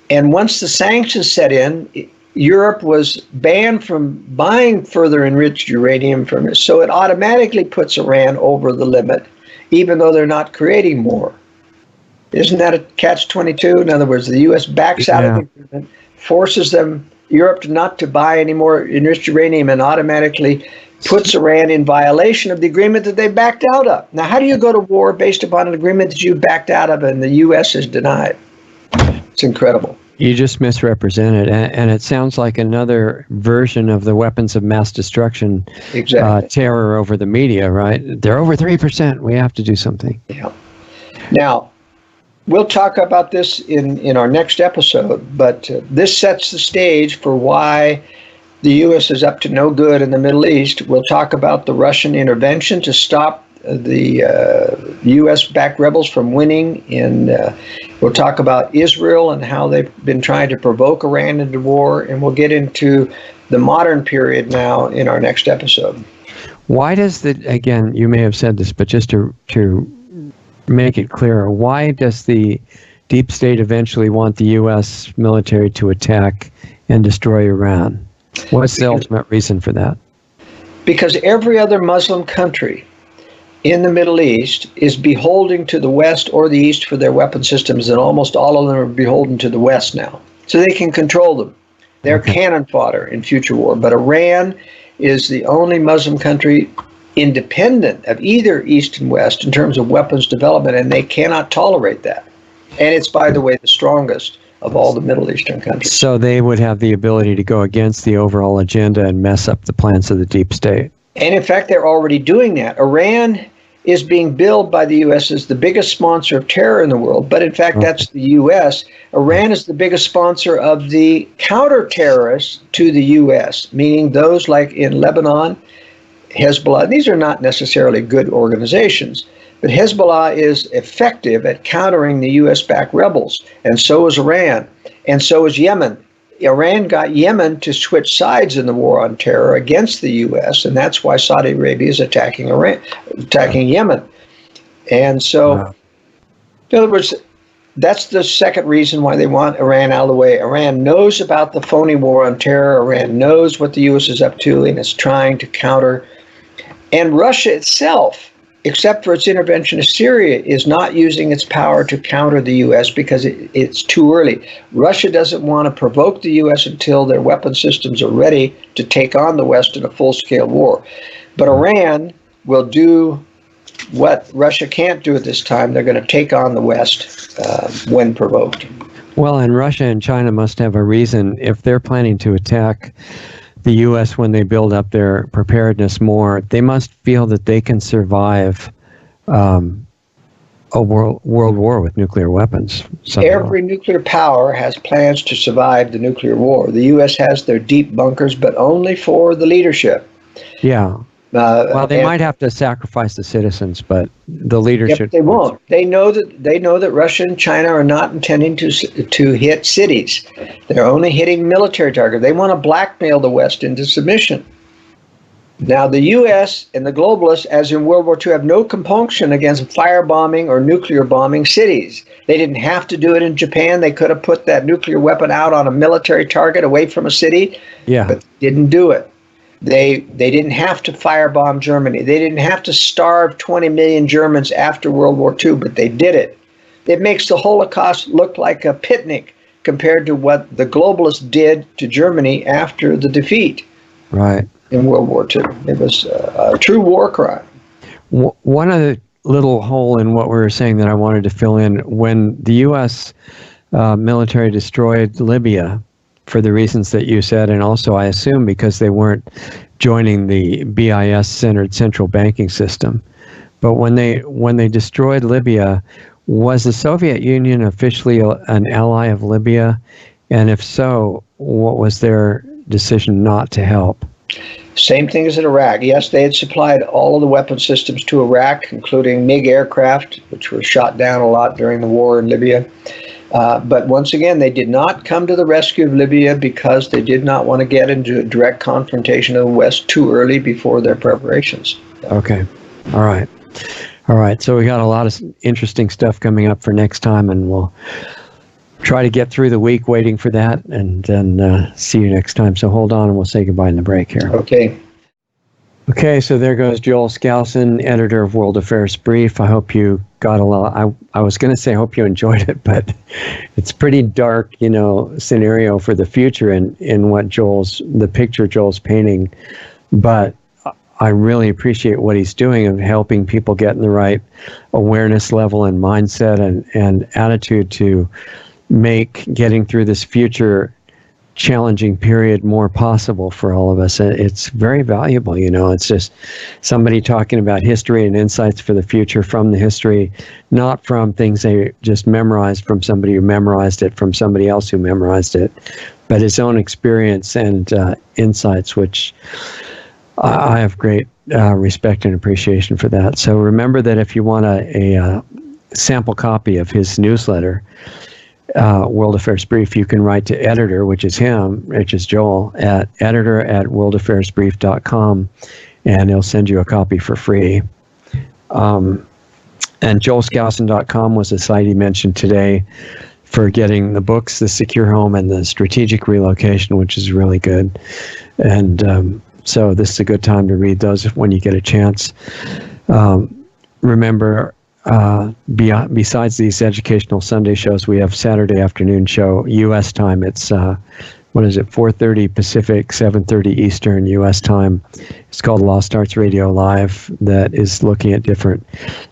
And once the sanctions set in, Europe was banned from buying further enriched uranium from it. So it automatically puts Iran over the limit, even though they're not creating more. Isn't that a catch-22? In other words, the U.S. backs out of the agreement, forces Europe not to buy any more enriched uranium, and automatically puts Iran in violation of the agreement that they backed out of. Now, how do you go to war based upon an agreement that you backed out of and the U.S. has denied? It's incredible. You just misrepresented, and it sounds like another version of the weapons of mass destruction terror over the media, right? They're over 3%. We have to do something. Yeah. Now, we'll talk about this in our next episode, but this sets the stage for why the U.S. is up to no good in the Middle East. We'll talk about the Russian intervention to stop the U.S.-backed rebels from winning. We'll talk about Israel and how they've been trying to provoke Iran into war, and we'll get into the modern period now in our next episode. Why does again, you may have said this, but just to make it clearer, why does the deep state eventually want the U.S. military to attack and destroy Iran? What's the ultimate reason for that? Because every other Muslim country in the Middle East is beholden to the West or the East for their weapon systems, and almost all of them are beholden to the West now. So they can control them. They're cannon fodder in future war. But Iran is the only Muslim country independent of either East and West in terms of weapons development, and they cannot tolerate that. And it's, by the way, the strongest of all the Middle Eastern countries. So they would have the ability to go against the overall agenda and mess up the plans of the deep state. And in fact, they're already doing that. Iran is being billed by the U.S. as the biggest sponsor of terror in the world. But in fact, that's the U.S. Iran is the biggest sponsor of the counter-terrorists to the U.S., meaning those like in Lebanon, Hezbollah. These are not necessarily good organizations, but Hezbollah is effective at countering the U.S.-backed rebels, and so is Iran, and so is Yemen. Iran got Yemen to switch sides in the war on terror against the U.S., and that's why Saudi Arabia is attacking Yemen. And so, in other words, that's the second reason why they want Iran out of the way. Iran knows about the phony war on terror. Iran knows what the U.S. is up to, and is trying to counter. And Russia itself, except for its intervention in Syria, is not using its power to counter the U.S. because it's too early. Russia doesn't want to provoke the U.S. until their weapon systems are ready to take on the West in a full-scale war. But Iran will do what Russia can't do at this time. They're going to take on the West when provoked. Well, and Russia and China must have a reason. If they're planning to attack the U.S. when they build up their preparedness more, they must feel that they can survive a world war with nuclear weapons. Every nuclear power has plans to survive the nuclear war. The U.S. has their deep bunkers, but only for the leadership. Yeah. Well, they might have to sacrifice the citizens, but the leadership. Yep, they won't. They know that Russia and China are not intending to hit cities. They're only hitting military targets. They want to blackmail the West into submission. Now, the U.S. and the globalists, as in World War II, have no compunction against firebombing or nuclear bombing cities. They didn't have to do it in Japan. They could have put that nuclear weapon out on a military target away from a city, but they didn't do it. They didn't have to firebomb Germany. They didn't have to starve 20 million Germans after World War II, but they did it. It makes the Holocaust look like a picnic compared to what the globalists did to Germany after the defeat in World War II. It was a true war crime. One other little hole in what we were saying that I wanted to fill in, when the U.S. Military destroyed Libya, for the reasons that you said, and also I assume because they weren't joining the BIS-centered central banking system. But when they destroyed Libya, was the Soviet Union officially an ally of Libya? And if so, what was their decision not to help? Same thing as in Iraq. Yes, they had supplied all of the weapon systems to Iraq, including MiG aircraft, which were shot down a lot during the war in Libya. But once again, they did not come to the rescue of Libya because they did not want to get into a direct confrontation of the West too early before their preparations. Okay. All right. So we got a lot of interesting stuff coming up for next time, and we'll try to get through the week waiting for that, and then see you next time. So hold on, and we'll say goodbye in the break here. Okay, so there goes Joel Skousen, editor of World Affairs Brief. I hope you got a lot. I was going to say I hope you enjoyed it, but it's pretty dark, scenario for the future in the picture Joel's painting. But I really appreciate what he's doing of helping people get in the right awareness level and mindset and attitude to make getting through this future challenging period more possible for all of us. It's very valuable, it's just somebody talking about history and insights for the future from the history, not from things they just memorized from somebody who memorized it from somebody else who memorized it, but his own experience and insights, which I have great respect and appreciation for that. So remember that if you want a sample copy of his newsletter, World Affairs Brief, you can write to editor, which is Joel, at editor@worldaffairsbrief.com, and he'll send you a copy for free. And joelskousen.com was the site he mentioned today for getting the books, The Secure Home and The Strategic Relocation, which is really good. And so this is a good time to read those when you get a chance. Remember, besides these educational Sunday shows, we have Saturday afternoon show, U.S. time. It's 4:30 Pacific, 7:30 Eastern U.S. time. It's called Lost Arts Radio Live, that is looking at different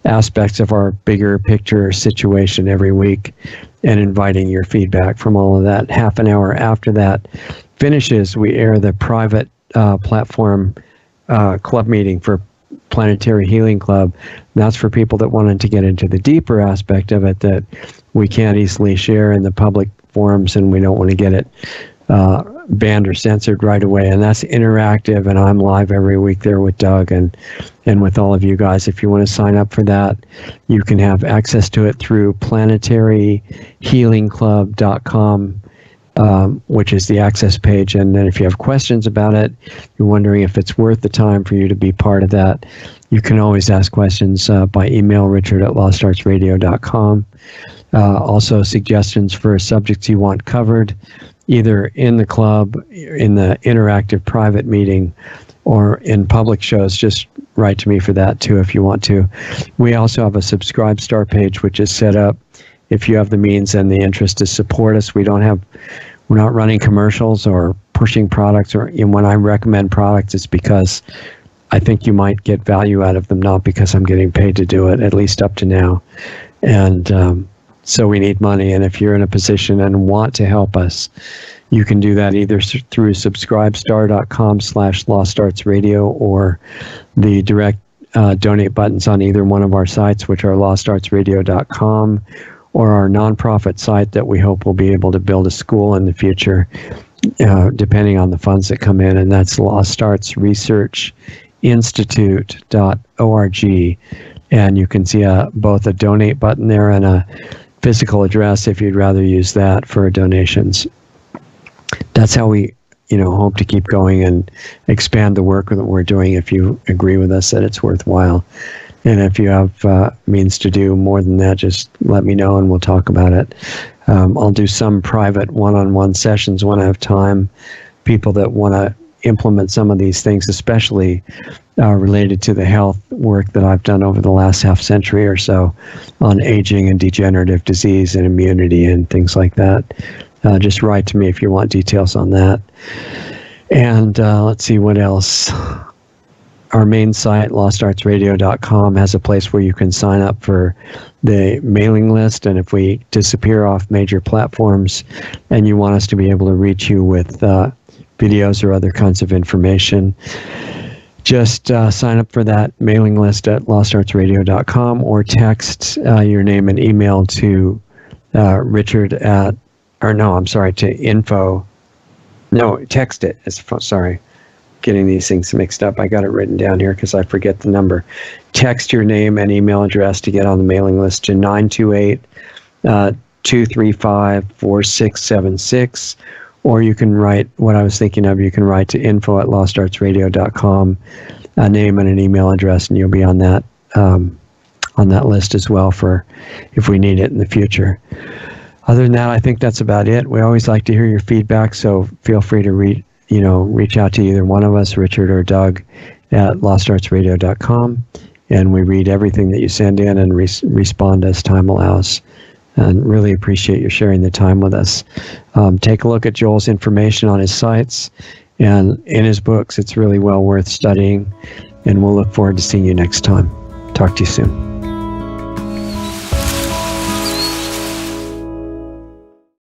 aspects of our bigger picture situation every week and inviting your feedback from all of that. Half an hour after that finishes, we air the private platform club meeting for Planetary Healing Club. That's for people that wanted to get into the deeper aspect of it that we can't easily share in the public forums, and we don't want to get it banned or censored right away. And that's interactive, and I'm live every week there with Doug and with all of you guys. If you want to sign up for that, you can have access to it through planetaryhealingclub.com, which is the access page. And then if you have questions about it, you're wondering if it's worth the time for you to be part of that, you can always ask questions by email, richard@lostartsradio.com. Also, suggestions for subjects you want covered, either in the club, in the interactive private meeting, or in public shows. Just write to me for that too if you want to. We also have a Subscribe Star page, which is set up if you have the means and the interest to support us. We're not running commercials or pushing products, or when I recommend products, it's because I think you might get value out of them, not because I'm getting paid to do it, at least up to now. And so we need money. And if you're in a position and want to help us, you can do that either through subscribestar.com/lostartsradio or the direct donate buttons on either one of our sites, which are lostartsradio.com, or our nonprofit site that we hope will be able to build a school in the future, depending on the funds that come in, and that's Lost Arts Research revisionistinstitute.org, and you can see both a donate button there and a physical address if you'd rather use that for donations. That's how we hope to keep going and expand the work that we're doing if you agree with us that it's worthwhile. And if you have means to do more than that, just let me know and we'll talk about it. I'll do some private one-on-one sessions when I have time. People that want to implement some of these things, especially related to the health work that I've done over the last half century or so on aging and degenerative disease and immunity and things like that. Just write to me if you want details on that. And let's see what else. Our main site, lostartsradio.com, has a place where you can sign up for the mailing list. And if we disappear off major platforms and you want us to be able to reach you with videos or other kinds of information, just sign up for that mailing list at lostartsradio.com or text your name and email to text it. Sorry, getting these things mixed up. I got it written down here because I forget the number. Text your name and email address to get on the mailing list to 928-235-4676. Or you can write, what I was thinking of, you can write to info@lostartsradio.com, a name and an email address, and you'll be on that list as well for if we need it in the future. Other than that, I think that's about it. We always like to hear your feedback, so feel free to reach out to either one of us, Richard or Doug, at lostartsradio.com, and we read everything that you send in and respond as time allows. And really appreciate you sharing the time with us. Take a look at Joel's information on his sites and in his books. It's really well worth studying, and we'll look forward to seeing you next time. Talk to you soon.